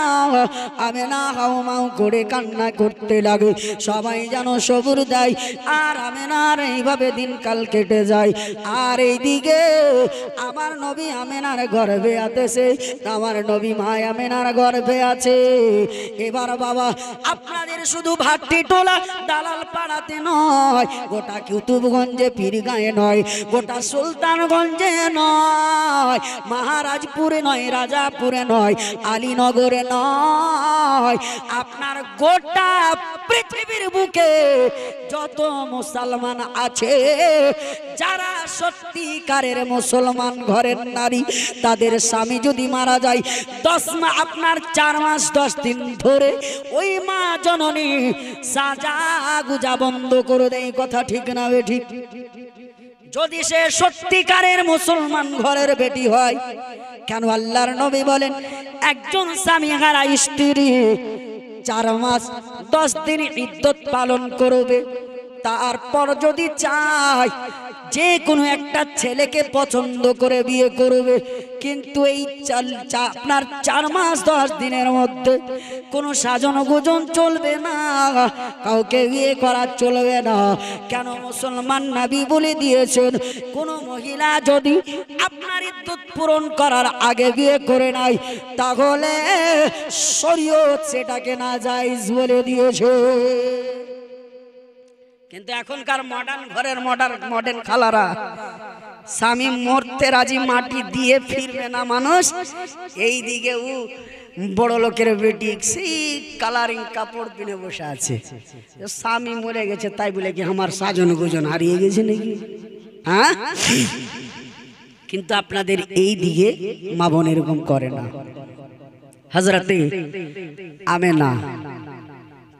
আমেনা হাউমাউ করে কান্না করতে লাগে। সবাই যেন সবুর দেয়, আর আমেনার এইভাবে দিনকাল কেটে যায়। আর এইদিকে আমার নবী আমেনার গর্ভে আতেছে, আমার নবী মা আমেনার গর্ভে আছে। এবার বাবা আপনাদের শুধু ভাট্টি টোলা দালাল পাড়াতে নয়, গোটা কুতুবগঞ্জে পীরগাঁয়ে নয়, গোটা সুলতানগঞ্জে নয়, মহারাজপুরে নয়, রাজাপুরে নয়, আলীনগরে নয়, আপনার গোটা পৃথিবীর বুকে যত মুসলমান আছে, যারা সত্যিকারের মুসলমান ঘরের নারী, তাদের স্বামী যদি মারা যায় আপনার 4 মাস 10 দিন ধরে ওই মা জননী সাজা গুজা বন্ধ করে দেয়। কথা ঠিক না বেঠিক? যদি সে সত্যিকারের মুসলমান ঘরের বেটি হয়। কেন আল্লাহর নবী বলেন, একজন স্বামী হারা স্ত্রী 4 মাস 10 দিন ইদ্যত পালন করবে, তারপর যদি চায় যে কোনো একটা ছেলেকে পছন্দ করে বিয়ে করবে, কিন্তু এই আপনার 4 মাস 10 দিনের মধ্যে কোনো সাজন গোজন চলবে না, কাউকে বিয়ে করা চলবে না। কেন? মুসলমান নবী বলে দিয়েছেন, কোনো মহিলা যদি আপনার ইদ্যত পূরণ করার আগে বিয়ে করে নাই, তাহলে শরীয়ত সেটাকে নাজায়েজ বলে দিয়েছে। কিন্তু এখনকার মডার্ন ঘরের মডার্ন খালারা স্বামী মরতে রাজি, মাটি দিয়ে ফিরবে না মানুষ। এই দিকে ও বড় লোকের বেটি সেই কালারিং কাপড় কিনে বসে আছে, স্বামী মরে গেছে তাই বলে কি আমার সাজন গোজন হারিয়ে গেছে নাকি? হ্যাঁ, কিন্তু আপনাদের এই দিকে মা বোন এরকম করে না। হযরতে আমেনা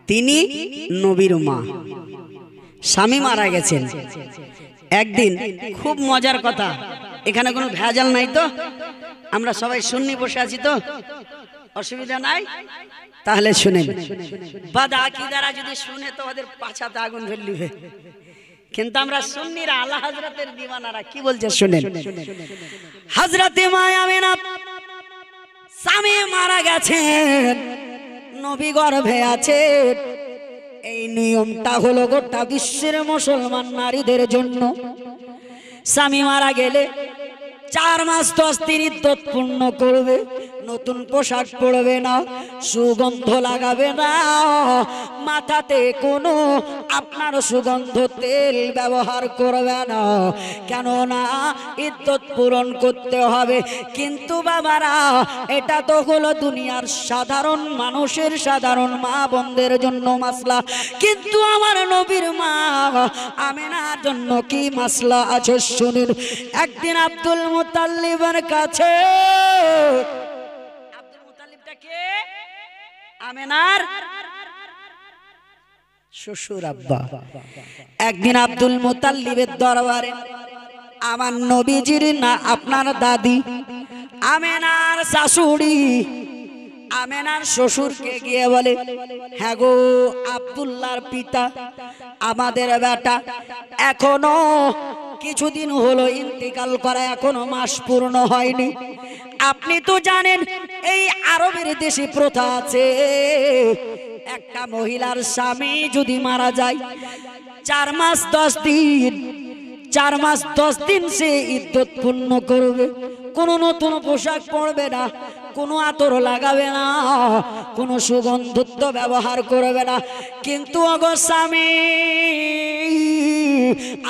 তিনি নবীর মা, স্বামী মারা গেছেন। একদিন খুব মজার কথা, এখানে কোনো ভেজাল নাই তো, আমরা সবাই সুন্নি বসে আছি তো, অসুবিধা নাই? তাহলে শুনেন, বাদআকিদারা যদি শুনে তো ওদের পাছাতে আগুন ধরলিবে, কিন্তু আমরা সুন্নিরা আলা হযরতের দিওয়ানারা কি বলছে শুনেন। হযরতে মা আমেনা স্বামী মারা গেছেন, নবী গর্ভে আছেন। এই নিয়মটা হলো গোটা বিশ্বের মুসলমান নারীদের জন্য। স্বামী মারা গেলে 4 মাস 10 দিন ইদ্যত পূর্ণ করবে, নতুন পোশাক পরবে না, সুগন্ধ লাগাবে না, মাথাতে কোনো আপনার সুগন্ধ তেল ব্যবহার করবে না। কেননা ইদ্যত পূরণ করতে হবে। কিন্তু বাবারা, এটা তো হলো দুনিয়ার সাধারণ মানুষের, সাধারণ মা বোনদের জন্য মাসলা, কিন্তু আমার নবীর মা আমেনার জন্য কি মাসলা আছে শুনুন। একদিন আব্দুল মুতাল্লিবের কাছে, আব্দুল মুতাল্লিবটা কে? আমেনার শ্বশুর আব্বা। একদিন আব্দুল মুতাল্লিবের দরবারে আমার নবীজির না আপনার দাদি আমেনার শাশুড়ি আমেনার শ্বশুরকে গিয়ে বলে, হ্যাঁ গো আব্দুল্লাহর পিতা, আমাদের বেটা এখনো কিছুদিন হলো ইন্তিকাল করা, এখনো মাস পূর্ণ হয়নি। আপনি তো জানেন এই আরবের দেশে প্রথা আছে, একটা মহিলার স্বামী যদি মারা যায় 4 মাস 10 দিন, 4 মাস 10 দিন সে ইদ্যত পূর্ণ করবে, কোনো নতুন পোশাক পরবে না, কোনো আতর লাগাবে না, কোনো সুগন্ধত্ব ব্যবহার করবে না। কিন্তু অগো স্বামী,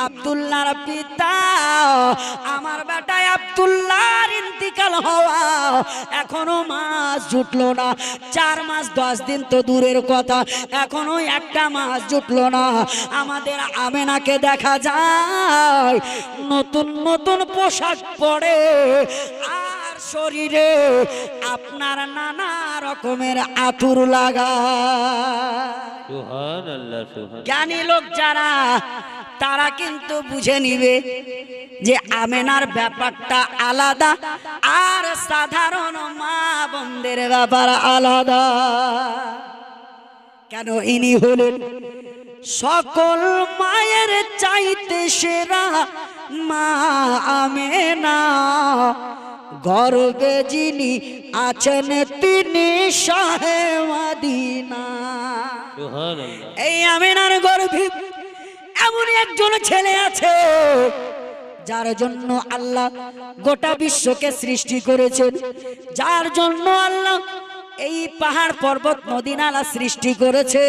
আব্দুল্লাহর পিতা আমার বেটা আব্দুল্লাহর ইন্তিকাল হওয়া এখনো মাস জুটলো না। 4 মাস 10 দিন তো দূরের কথা, এখনো একটা মাস জুটলো না। আমাদের আমেনাকে দেখা যায় নতুন নতুন পোশাক পরে, আর শরীরে আপনার নানা রকমের আতুর লাগা। সুবহানাল্লাহ, সুবহানাল্লাহ। জ্ঞানী লোক যারা তারা কিন্তু বুঝে নিবে যে আমেনার ব্যাপারটা আলাদা, আর সাধারণ মা বোনদের ব্যাপার আলাদা। কেন? ইনি হলেন সকল মায়ের চাইতে সেরা মা আমেনা। গর্বে যিনি আছেন তিনি শাহে মদিনা। সুবহানাল্লাহ। এই আমেনার গর্ভে এমন একজন ছেলে আছে যার জন্য আল্লাহ গোটা বিশ্বকে সৃষ্টি করেছেন, যার জন্য আল্লাহ এই পাহাড় পর্বত নদী নালা সৃষ্টি করেছে,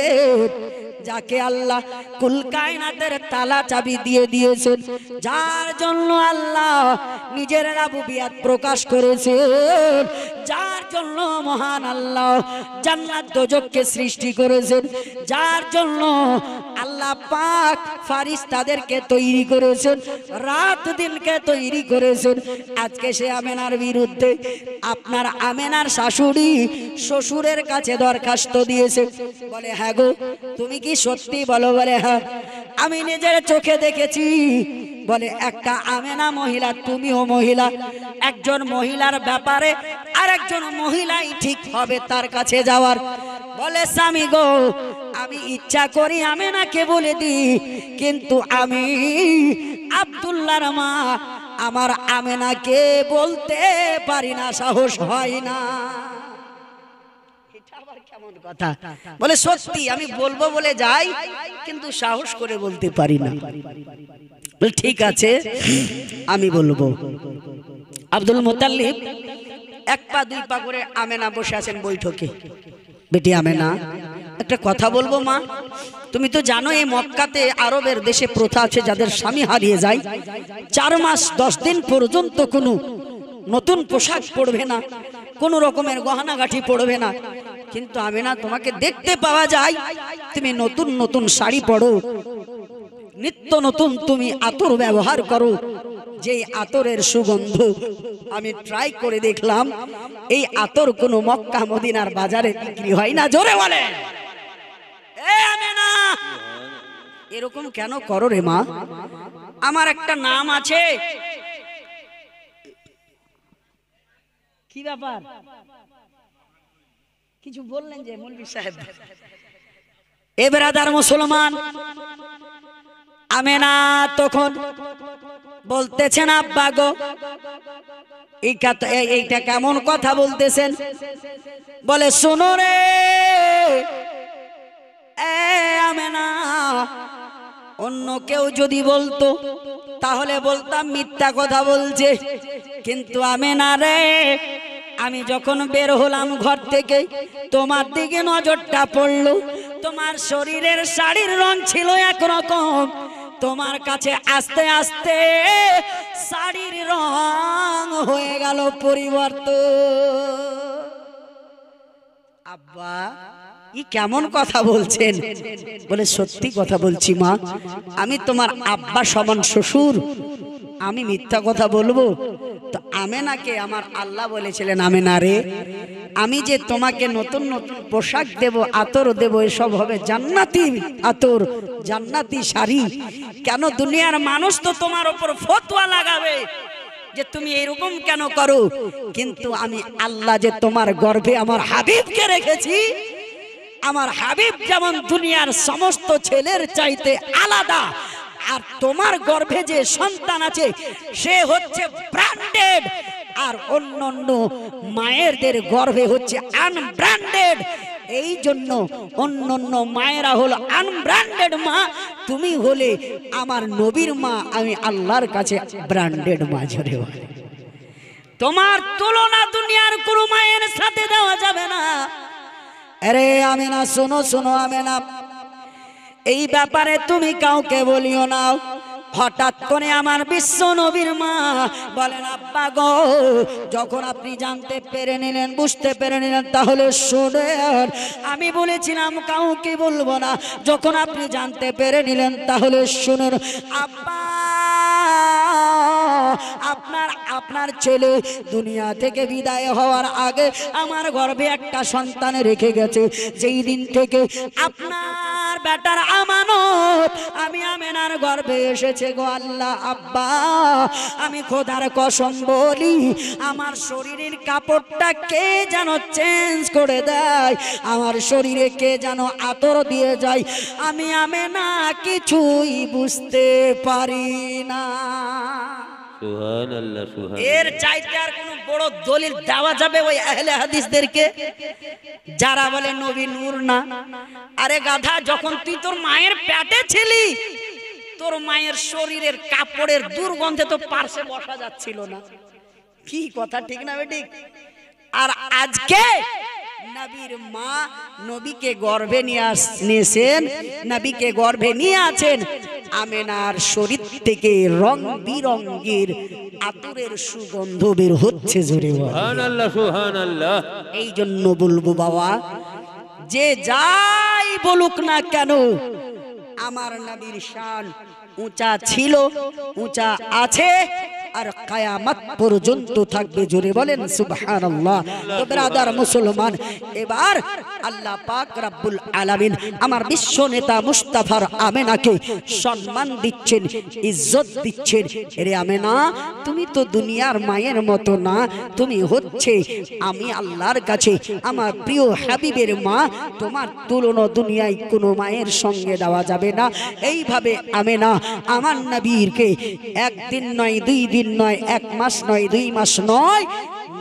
যাকে আল্লাহ কুল কায়নাতের তালা চাবি দিয়ে দিয়েছেন, যার জন্য আল্লাহ নিজের রাবুবিয়াত প্রকাশ করেছেন, যার জন্য মহান আল্লাহ জান্নাত দোজখকে সৃষ্টি করেছেন, যার জন্য আল্লাহ পাক ফারিস্তাদেরকে তৈরি করেছেন, রাত দিনকে তৈরি করেছেন। আজকে সে আমেনার বিরুদ্ধে আপনার আমেনার শাশুড়ি শ্বশুরের কাছে দরখাস্ত দিয়েছে। বলে হ্যাঁ গো, তুমি কি সত্যি বলো? বলে হ্যাঁ, আমি নিজের চোখে দেখেছি। বলে একটা আমেনা মহিলা, তুমিও মহিলা, একজন মহিলার ব্যাপারে আর একজন মহিলাই ঠিক হবে তার কাছে যাওয়ার। বলে স্বামী গো, আমি ইচ্ছা করি আমেনাকে বলে দিই, কিন্তু আমি আব্দুল্লাহর মা, আমার আমেনাকে বলতে পারি না, সাহস হয় না। কেমন কথা? বলে সত্যি আমি বলবো বলে যাই, কিন্তু সাহস করে বলতে পারি না। বলে ঠিক আছে, আমি বলবো। আব্দুল মুত্তালিব 1 পা 2 পা করে আমেনা বসে আছেন বৈঠকে। বেটি আমেনা, একটা কথা বলবো মা। তুমি তো জানো এই মক্কাতে আরবের দেশে প্রথা আছে, যাদের স্বামী হারিয়ে যায় 4 মাস 10 দিন পর্যন্ত কোনো নতুন পোশাক পরবে না, কোন রকমের গহনাগাঠি পরবে না। কিন্তু আমেনা, তোমাকে দেখতে পাওয়া যায় তুমি নতুন নতুন শাড়ি পরো, নিত্য নতুন তুমি আতর ব্যবহার করো, যে আতরের সুগন্ধ আমি ট্রাই করে দেখলাম এই আতর কোনো মক্কা মদিনার বাজারে বিক্রি হয় না। জোরে বলে এ আমেনা, এরকম কেন করো রে মা? আমার একটা নাম আছে। কি ব্যাপার? কিছু বললেন যে মৌলভী সাহেব? এ বেরাদার মুসলমান, আমেনা তখন বলতেছেন আব্বা গো, এইটা কেমন কথা বলতেছেন? বলে শোনো রে এ আমেনা, অন্য কেউ যদি বলতো তাহলে বলতাম মিথ্যা কথা বলছে, কিন্তু আমেনা রে, আমি যখন বের হলাম ঘর থেকে তোমার দিকে নজরটা পড়লো, তোমার শরীরের শাড়ির রং ছিল একরকম, তোমার কাছে আস্তে আস্তে শাড়ির রং হয়ে গেল পরিবর্তন। আব্বা, ই কেমন কথা বলছেন? বলে সত্যি কথা বলছি মা, আমি তোমার আব্বা সমান শ্বশুর, আমি মিথ্যা কথা বলবো? তো আমেনাকে আমার আল্লাহ বলেছিলেন, আমেনা রে, আমি যে তোমাকে নতুন নতুন পোশাক দেব, আতর দেব, এসব হবে জান্নাতি আতর, জান্নাতি শাড়ি। কেন? দুনিয়ার মানুষ তো তোমার উপর ফতোয়া লাগাবে যে তুমি এরকম কেন করো, কিন্তু আমি আল্লাহ যে তোমার গর্ভে আমার হাবিবকে রেখেছি, আমার হাবিব যেমন দুনিয়ার সমস্ত ছেলের চাইতে আলাদা, আর তোমার গর্ভে যে সন্তান আছে সে হচ্ছে ব্র্যান্ডেড, আর অন্যান্য মায়েরদের গর্ভে হচ্ছে আনব্র্যান্ডেড। এই জন্য অন্যান্য মায়েরা হলো আনব্র্যান্ডেড মা, তুমি হলে আমার নবীর মা, আমি আল্লাহর কাছে ব্র্যান্ডেড মা। ঝরে তোমার তুলনা দুনিয়ার কোনো মায়ের সাথে দেওয়া যাবে না। আরে আমেনা শোনো, শোনো আমেনা, এই ব্যাপারে তুমি কাউকে বলিও না। হঠাৎ করে আমার বিশ্ব নবীর মা বলেন, আব্বা গো, যখন আপনি জানতে পেরে নিলেন, বুঝতে পেরে নিলেন, তাহলে শুনেন, আমি বলেছিলাম কাউকে বলবো না। যখন আপনি জানতে পেরে নিলেন, তাহলে শুনুন আব্বা, আপনার ছেলে দুনিয়া থেকে বিদায় হওয়ার আগে আমার গর্ভে একটা সন্তান রেখে গেছে। যেই দিন থেকে আপনার বেটার আমানত আমি আমেনার গর্ভে এসেছে গো আল্লাহ, আব্বা আমি খোদার কসম বলি, আমার শরীরের কাপড়টা কে যেন চেঞ্জ করে দেয়, আমার শরীরে কে যেন আতর দিয়ে যায়, আমি আমেনা কিছুই বুঝতে পারি না। সুবহানাল্লাহ, সুবহানাল্লাহ। এর চাইতে আর কোন বড় দলিল দেওয়া যাবে ওই আহলে হাদিসদেরকে যারা বলে নবী নূর না? আরে গাধা, যখন তুই তোর মায়ের পেটে ছিলি, তোর মায়ের শরীরের কাপড়ের দুর্গন্ধে তো পার্শ্বে বসা যাচ্ছিল না। কি কথা ঠিক না বেঠিক? আর আজকে নবীর মা নবীকে গর্ভে নিয়েছেন, নবীকে গর্ভে নিয়ে আছেন, আমেনার শরীর থেকে রং বিরঙ্গের আতরের সুগন্ধ বের হচ্ছে। জোরে সুবহানাল্লাহ, সুবহানাল্লাহ। এই জন্য বলবো বাবা, যে যাই বলুক না কেন, আমার নবীর শান উঁচা ছিল, উঁচা আছে, আর কিয়ামত পর্যন্ত থাকবে। জোরে বলেন সুবহানাল্লাহ। তো ব্রাদার মুসলমান, এবার আল্লাহ পাক রব্বুল আলামিন আমার বিশ্ব নেতা মুস্তাফার আমেনাকে সম্মান দিচ্ছেন, ইজ্জত দিচ্ছেন। রে আমেনা, তুমি তো দুনিয়ার মায়ের মতো না, তুমি হচ্ছে আমি আল্লাহর কাছে আমার প্রিয় হাবিবের মা, তোমার তুলনা দুনিয়ায় কোনো মায়ের সঙ্গে দেওয়া যাবে না। এইভাবে আমেনা আমার নবীকে একদিন নয়, 2 দিন নয়, 1 মাস নয়, 2 মাস নয়,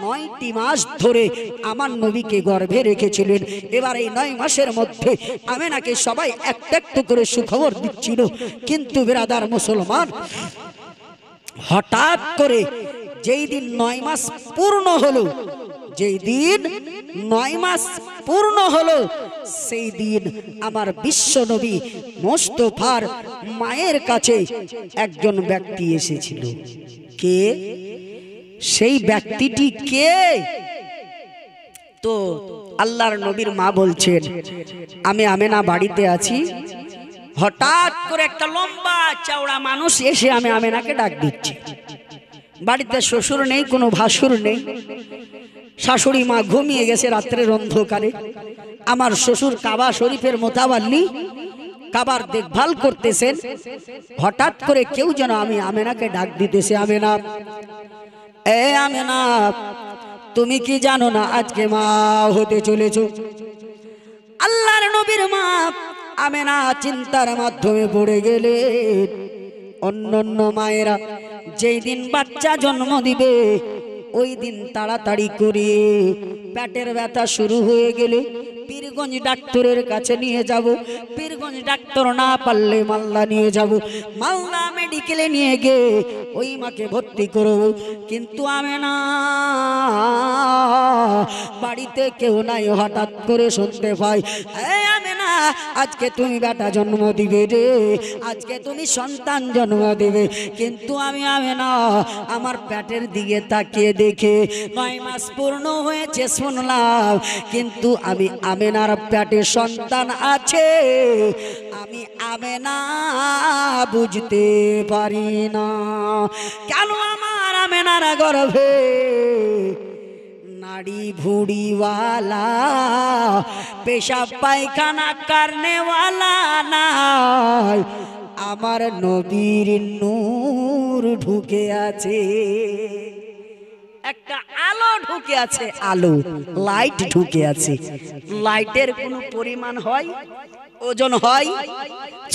9টি মাস ধরে আমার নবীকে গর্ভে রেখেছিলেন। এবার এই 9 মাসের মধ্যে আমেনাকে সবাই একটা একটু করে সুখবর দিচ্ছিল। কিন্তু বিরাদার মুসলমান, হঠাৎ করে যেই দিন 9 মাস পূর্ণ হলো, যেই দিন 9 মাস পূর্ণ হলো, সেই দিন আমার বিশ্ব নবী মুস্তাফার মায়ের কাছে একজন ব্যক্তি এসেছিল। কে সেই ব্যক্তিটি? কে? তো আল্লাহর নবীর মা বলছেন, আমি আমেনা বাড়িতে আছি, হঠাৎ করে একটা লম্বা চওড়া মানুষ এসে আমি আমেনাকে ডাক দিচ্ছে। বাড়িতে শ্বশুর নেই, কোনো ভাসুর নেই, শাশুড়ি মা ঘুমিয়ে গেছে রাত্রের অন্ধকারে। আমার শ্বশুর কাবা শরীফের মোতাবাল্লি, কাবার দেখভাল করতেছেন। হঠাৎ করে কেউ যেন আমি আমেনাকে ডাক দিতেছে, আমেনা, এ আমেনা, তুমি কি জানো না আজকে মা হতে চলেছো? আল্লাহর নবীর মা আমেনা চিন্তার মাধ্যমে পড়ে গেলেন। অন্যান্য মায়েরা যেই দিন বাচ্চা জন্ম দিবে, ওই দিন তাড়াতাড়ি করে পেটের ব্যথা শুরু হয়ে গেলে পীরগঞ্জ ডাক্তারের কাছে নিয়ে যাব, পীরগঞ্জ ডাক্তার না পারলে মালদা নিয়ে যাব, মালদা মেডিকেলে নিয়ে গিয়ে ওই মাকে ভর্তি করব। কিন্তু আমেনা বাড়িতে কেউ নাই, হঠাৎ করে শুনতে পাই, এই আমেনা, আজকে তুমি বেটা জন্ম দিবে রে, আজকে তুমি সন্তান জন্ম দিবে। কিন্তু আমি আমেনা আমার পেটের দিকে তাকিয়ে দেখে 9 মাস পূর্ণ হয়েছে শুনলাম, কিন্তু আমি আমেনার পেটে সন্তান আছে, আমি আমেনা বুঝতে পারি না কেন আমার আমেনার গর্ভে নাড়ি ভুড়িওয়ালা, পেশাব পায়খানা করনেওয়ালা নাই, আমার নবীর নূর ঢুকে আছে, একটা আলো ঢুকে আছে, আলো, লাইট ঢুকে আছে। লাইটের কোনো পরিমাণ হয়, ওজন হয়,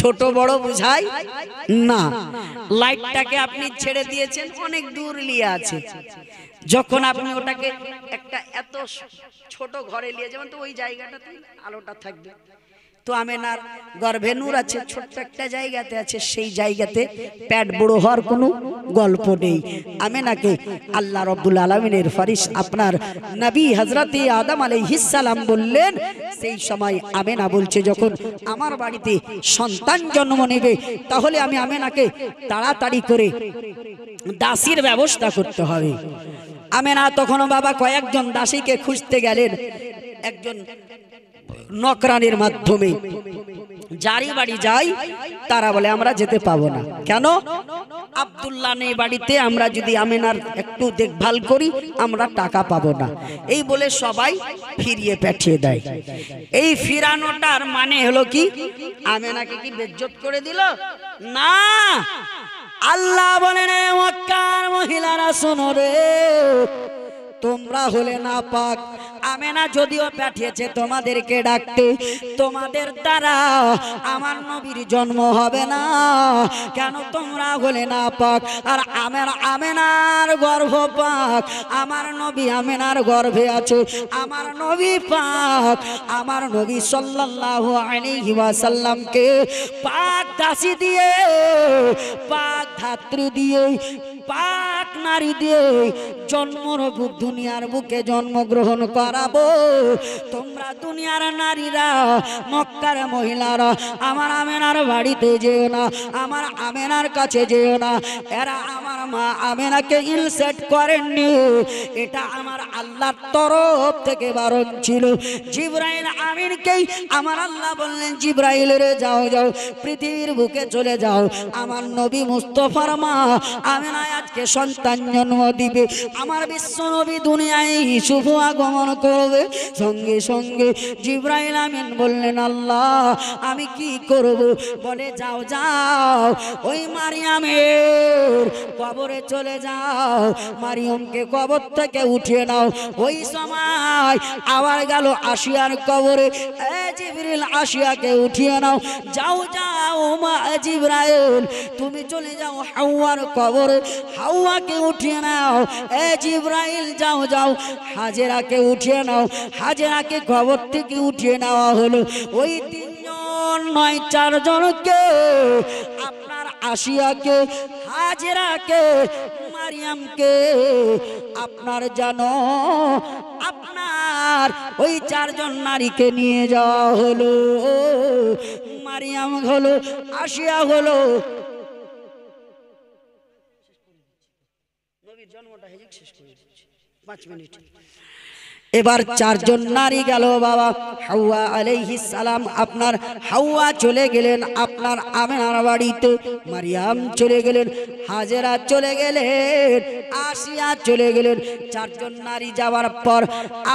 ছোট বড় বুঝায় না। লাইটটাকে আপনি ছেড়ে দিয়েছেন, অনেক দূর নিয়ে আছে। যখন আপনি ওটাকে একটা এত ছোট ঘরে নিয়ে যাবেন, তো ওই জায়গাটাতে আলোটা থাকবে। তো আমেনার গর্ভে নূর আছে, ছোট্ট একটা জায়গাতে আছে, সেই জায়গাতে পেট বড় হওয়ার কোনো গল্প নেই। আমেনাকে আল্লাহ রব্বুল আলামিনের ফারিস আপনার নবী হযরতে আদম আলাইহিস সালাম বললেন, সেই সময় আমেনা বলছে যখন আমার বাড়িতে সন্তান জন্ম নেবে তাহলে আমি আমেনাকে তাড়াতাড়ি করে দাসীর ব্যবস্থা করতে হবে। আমেনা তখন বাবা কয়েকজন দাসীকে খুঁজতে গেলেন, একজন নকরানির মাধ্যমে। যারই বাড়ি যাই তারা বলে আমরা যেতে পাবো না। কেন? আব্দুল্লাহ নেই বাড়িতে, আমরা যদি আমেনার একটু দেখভাল করি আমরা টাকা পাবো না, এই বলে সবাই ফিরিয়ে পাঠিয়ে দেয়। এই ফিরানোটার মানে হলো কি, আমেনাকে কি বেজ্জত করে দিল? না, আল্লাহ বলেন মক্কার মহিলারা শোনো রে, তোমরা হলে নাপাক। আমেনা যদিও পাঠিয়েছে তোমাদেরকে ডাকতে, তোমাদের দ্বারা আমার নবীর জন্ম হবে না। কেন? তোমরা হলে নাপাক। আর আমেনার গর্ভ পাক, আমার নবী আমেনার গর্ভে আছে, আমার নবী পাক। আমার নবী সাল্লাল্লাহু আলাইহি ওয়াসাল্লামকে পাক দাসী দিয়ে, পাক ধাত্রী দিয়ে, পাক নারী দিয়ে দুনিয়ার বুকে জন্মগ্রহণ করাবো। তোমরা দুনিয়ার নারীরা, মক্কার মহিলারা আমার আমেনার বাড়িতে যেও না, আমার আমেনার কাছে যেও না। এরা আমার মা আমেনাকে ইনসাল্ট করেননি, এটা আমার আল্লাহর তরফ থেকে বারণ ছিল। জিবরাইল আমিনকেই আমার আল্লাহ বললেন, জিবরাইল রে যাও যাও, পৃথিবীর বুকে চলে যাও, আমার নবী মুস্তাফার মা আমেনা আজকে সন্তান জন্ম দিবে, আমার বিশ্ব নবী দুনিয়ায় শুভ আগমন করবে। সঙ্গে সঙ্গে জিবরাইল আমিন বললেন, আল্লাহ আমি কি করব? বলে যাও যাও, ওই মারিয়ামের কবরে চলে যাও, মারিয়ামকে কবর থেকে উঠিয়ে নাও। ওই সময় আবার গেল আসিয়ার কবরে, এ জিবরিল আসিয়াকে উঠিয়ে নাও। যাও যাও মা জিবরাইল, তুমি চলে যাও হাওয়ার কবরে, হাওয়াকে উঠিয়ে নাও। এ জিবরাইল যাও যাও হাজেরাকে উঠিয়ে নাও, হাজেরাকে কবর থেকে উঠিয়ে নেওয়া হলো। ওই তিনজন নয় চারজনকে, আপনার আসিয়াকে, হাজেরাকে, মারিয়ামকে আপনার জানো আপনার ওই চারজন নারীকে নিয়ে যাওয়া হলো। মারিয়াম হলো, আসিয়া হলো, নবীর জন্মটা শেষ করে দিচ্ছি 5 মিনিট। এবার চারজন নারী গেল বাবা। হাওয়া আলাইহিস সালাম, আপনার হাওয়া চলে গেলেন আপনার আমেনার বাড়িতে, মারিয়াম চলে গেলেন, হাজেরা চলে গেলেন, আসিয়া চলে গেলেন। চারজন নারী যাওয়ার পর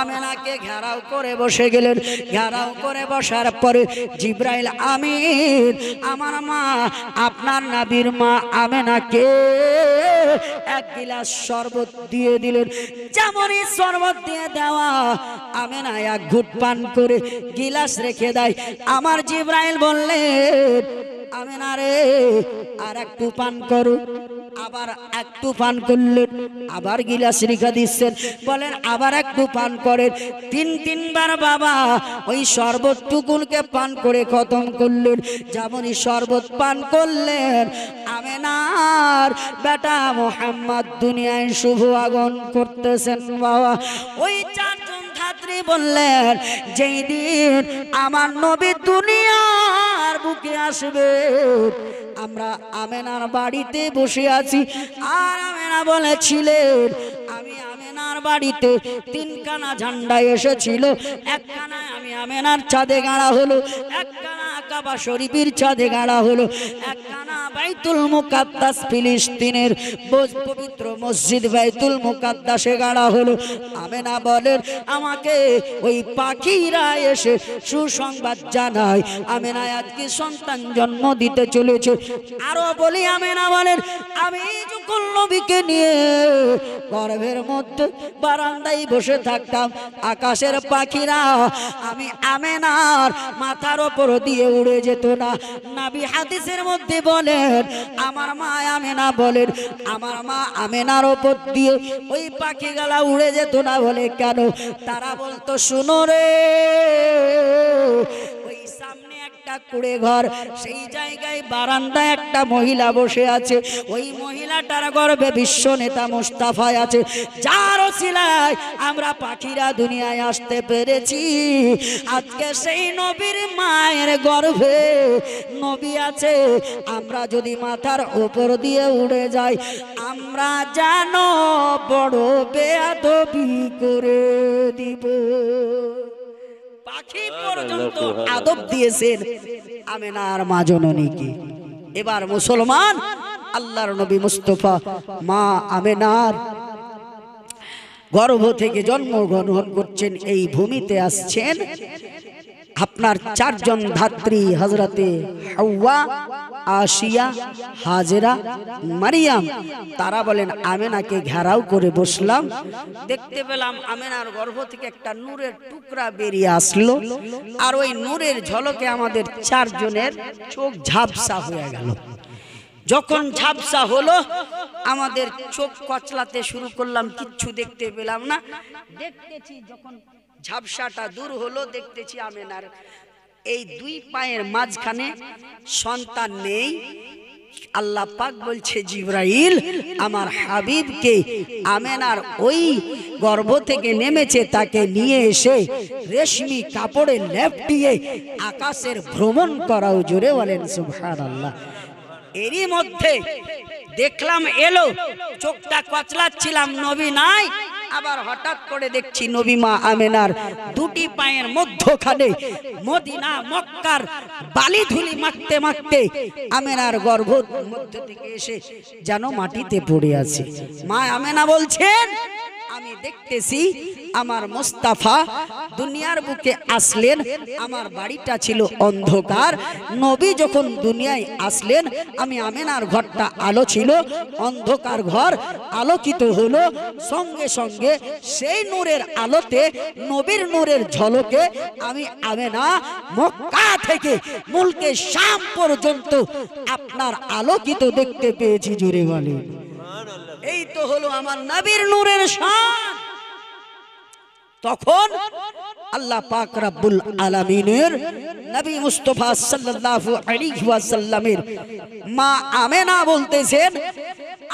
আমেনাকে ঘেরাও করে বসে গেলেন। ঘেরাও করে বসার পরে জিবরাইল আমিন আমার মা আপনার নবীর মা আমেনাকে এক গিলাস শরবত দিয়ে দিলেন। যেমনই শরবত দিয়ে দেওয়া, আমেনা এক ঘুট পান করে গিলাস রেখে দেয়। আমার জিবরাইল বললেন, আমেনা রে আর একটু পান করো। আবার একটু পান করলেন, আবার গিলাস রেখে দিচ্ছেন, বলেন আবার একটু পান করেন। তিনবার বাবা ওই শরবত টুকুনকে পান করে খতম করলেন। যেমনই শরবত পান করলেন, আমেনার বেটা মুহাম্মদ দুনিয়ায় শুভ আগমন করতেছেন বাবা। ওই চারজন ধাত্রী বললেন, যেই দিন আমার নবী দুনিয়ার বুকে আসবে, আমরা আমেনার বাড়িতে বসে আছি। আর আমেনা বলেছিলেন, আমি আমেনার বাড়িতে 3খানা ঝান্ডা এসেছিল, একখানায় আমি আমেনার ছাদে গাড়া হলো, একখানা কাবা শরীফের ছাদে গাড়া হলো, একখানা বাইতুল মুকাদ্দাস ফিলিস্তিনের পবিত্র মসজিদ বাইতুল মুকাদ্দাসে গাড়া হলো। আমেনা বলেন, আমাকে ওই পাখিরা এসে সুসংবাদ জানায় আমেনা আজকে সন্তান জন্ম দিতে চলেছে। আরো বলি, আমেনা বলেন, আমি যখন নবীকে নিয়ে গর্ভের মধ্যে বারান্দায় বসে থাকতাম, আকাশের পাখিরা আমি আমেনার মাথার উপর দিয়ে উড়ে যেত না। নবী হাদিসের মধ্যে বলেন, আমার মা আমেনা বলেন, আমার মা আমেনার উপর দিয়ে ওই পাখিগুলা উড়ে যেত না। বলে কেন? তারা বলতো, শুনো রে, ওই সামনে একটা কুড়ে ঘর, সেই জায়গায় বারান্দায় একটা মহিলা বসে আছে। ওই মহিলাটার গর্ভে বিশ্ব নেতা মুস্তাফা আছে, যার ওসিলায় আমরা পাখিরা দুনিয়ায় আসতে পেরেছি। আজকে সেই নবীর মায়ের গর্ভে নবী আছে। আমরা যদি মাথার উপর দিয়ে উড়ে যাই, আমরা জানো বড় বেয়াদবি করে দিব। পাখি পর্যন্ত আদব দিয়েছেন আমেনার মা জননীকে। এবার মুসলমান আল্লাহর নবী মুস্তাফা মা আমেনার গর্ভ থেকে জন্মগ্রহণ করছেন, এই ভূমিতে আসছেন আপনার চারজন ধাত্রী, হযরতে হাওয়া, আসিয়া, হাজেরা, মারিয়াম। তারা বলেন আমেনাকে ঘেরাও করে বসলাম, দেখতে পেলাম আমেনার গর্ভ থেকে একটা নূরের টুকরা বেরিয়ে আসলো, আর ওই নূরের ঝলকে আমাদের চারজনের চোখ ঝাপসা হয়ে গেল। যখন ঝাপসা হলো আমাদের চোখ কচলাতে শুরু করলাম, কিচ্ছু দেখতে পেলাম না। দেখতেছি যখন ঝাপসাটা দূর হলো, দেখতেছি আমেনার এই দুই পায়ের মাঝখানে সন্তান নেই। আল্লাহ পাক বলছে জিবরাইল আমার হাবিবকে আমেনার ওই গর্ভ থেকে নেমেছে, তাকে নিয়ে এসে রেশমি কাপড়ে লেপটিয়ে আকাশের ভ্রমণ করাও। জোরে বলেন সুবহানাল্লাহ। এরই মধ্যে দেখলাম এলো, চোখটা কচলাচ্ছিলাম, নবী নাই। আবার হঠাৎ করে দেখছি নবী মা আমেনার দুটি পায়ের মধ্যখানে মদিনা মক্কার বালি ধুলি মাখতে মাখতে আমেনার গর্ভ মধ্য থেকে এসে যেন মাটিতে পড়ে আছে। মা আমেনা বলছেন আমি দেখতেছি আমার মুস্তাফা দুনিয়ার বুকে আসলেন, আমার বাড়িটা ছিল অন্ধকার। নবী যখন দুনিয়ায় আসলেন, আমি আমেনার ঘরটা আলো ছিল, অন্ধকার ঘর আলোকিত হলো। সঙ্গে সঙ্গে সেই নূরের আলোতে, নবীর নূরের ঝলকে আমি আমেনা মক্কা থেকে মুলকে শাম পর্যন্ত আপনার আলোকিত দেখতে পেয়েছি। জোরে বলেন এই তো হলো আমার নবীর নূরের শান। তখন আল্লাহ পাক রব্বুল আলামিনের নবী মুস্তাফা সাল্লাল্লাহু আলাইহি ওয়াসাল্লামের মা আমেনা বলতেছেন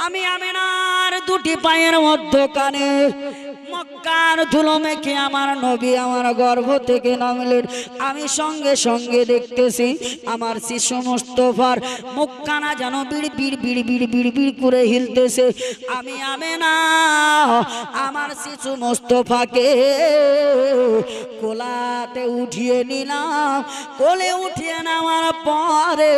আমি আমেনার দুটি পায়ের মধ্যখানে মক্কার ধুলো মেখে আমার নবী আমার গর্ভ থেকে নামলেন। আমি সঙ্গে সঙ্গে দেখতেছি আমার শিশু মুস্তাফার মুখখানা যেন বিড় বিড় বিড় বিড় বিড় বিড় করে হিলতেছে। আমি আমেনা আমার শিশু মুস্তাফাকে কোলাতে উঠিয়ে নিলাম। কোলে উঠিয়ে নেওয়ার পরে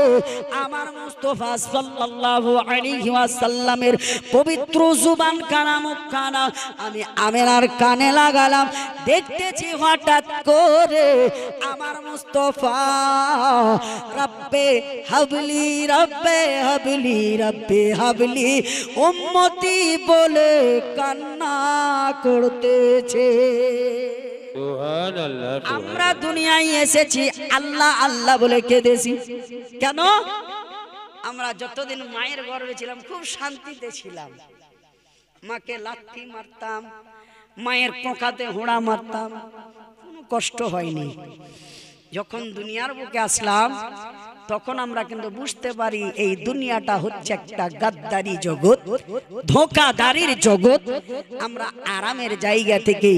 আমার মুস্তাফা সাল্লাল্লাহু আলাইহি ওয়াসাল্লামের পবিত্র জুবান খানা মুখখানা আমি আমেনার কানে লাগালাম। দেখতেছি হঠাৎ করে আমার মুস্তাফা রব্বে হাবলি রব্বে হাবলি রব্বে হাবলি উম্মতি বলে কান্না করতেছে। সুবহানাল্লাহ। আমরা দুনিয়ায় এসেছি আল্লাহ আল্লাহ বলে কেঁদেছি। কেন? আমরা যতদিন মায়ের গর্ভে ছিলাম খুব শান্তিতে ছিলাম। মাকে লাথি মারতাম, মায়ের কোঁকাতে হোঁড়া মারতাম, কোনো কষ্ট হয়নি। যখন দুনিয়ার বুকে আসলাম তখন আমরা কিন্তু বুঝতে পারি এই দুনিয়াটা হচ্ছে একটা গাদ্দারি জগৎ, ধোঁকাদারির জগৎ। আমরা আরামের জায়গা থেকে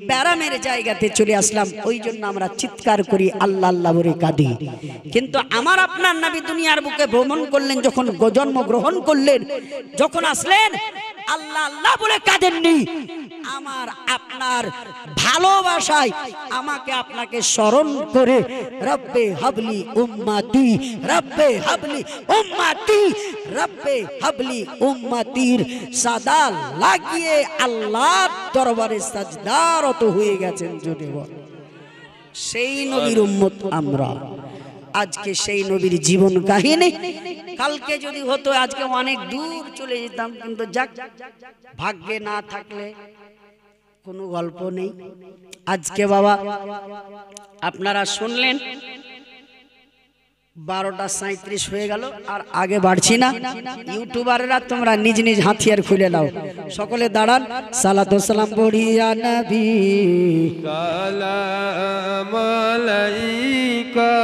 ব্যারামের জায়গাতে চলে আসলাম। ওই জন্য আমরা চিৎকার করি আল্লাহ আল্লাহ বলে কাঁদি। কিন্তু আমার আপনার নবী দুনিয়ার বুকে ভ্রমণ করলেন, যখন জন্মগ্রহণ করলেন, যখন আসলেন আল্লাহ আল্লাহ বলে কাঁদেননি। আমার আপনার ভালোবাসায় আমাকে আপনাকে স্মরণ করে রব্বে হাবলি উম্মতি রব্বে হাবলি উম্মতি রব্বে হাবলি উম্মতির সাদা লাগিয়ে আল্লাহর দরবারে সাজদারত হয়ে গেছেন। জোরে বল সেই নবীর উম্মত আমরা। আজকে সেই নবীর জীবন কাহিনী কালকে যদি হতো আজকে অনেক দূর চলে যেতাম, কিন্তু যাক ভাগ্যে না থাকলে কোনো গল্প নেই। আজকে বাবা আপনারা শুনলেন 12:37 হয়ে গেল, আর আগে বাড়ছি না। ইউটিউবাররা তোমরা নিজ নিজ হাতিয়ার খুলে নাও, সকলে দাঁড়ান। সালাতু সালাম পড়িয়া নবী সালাম আলাইকা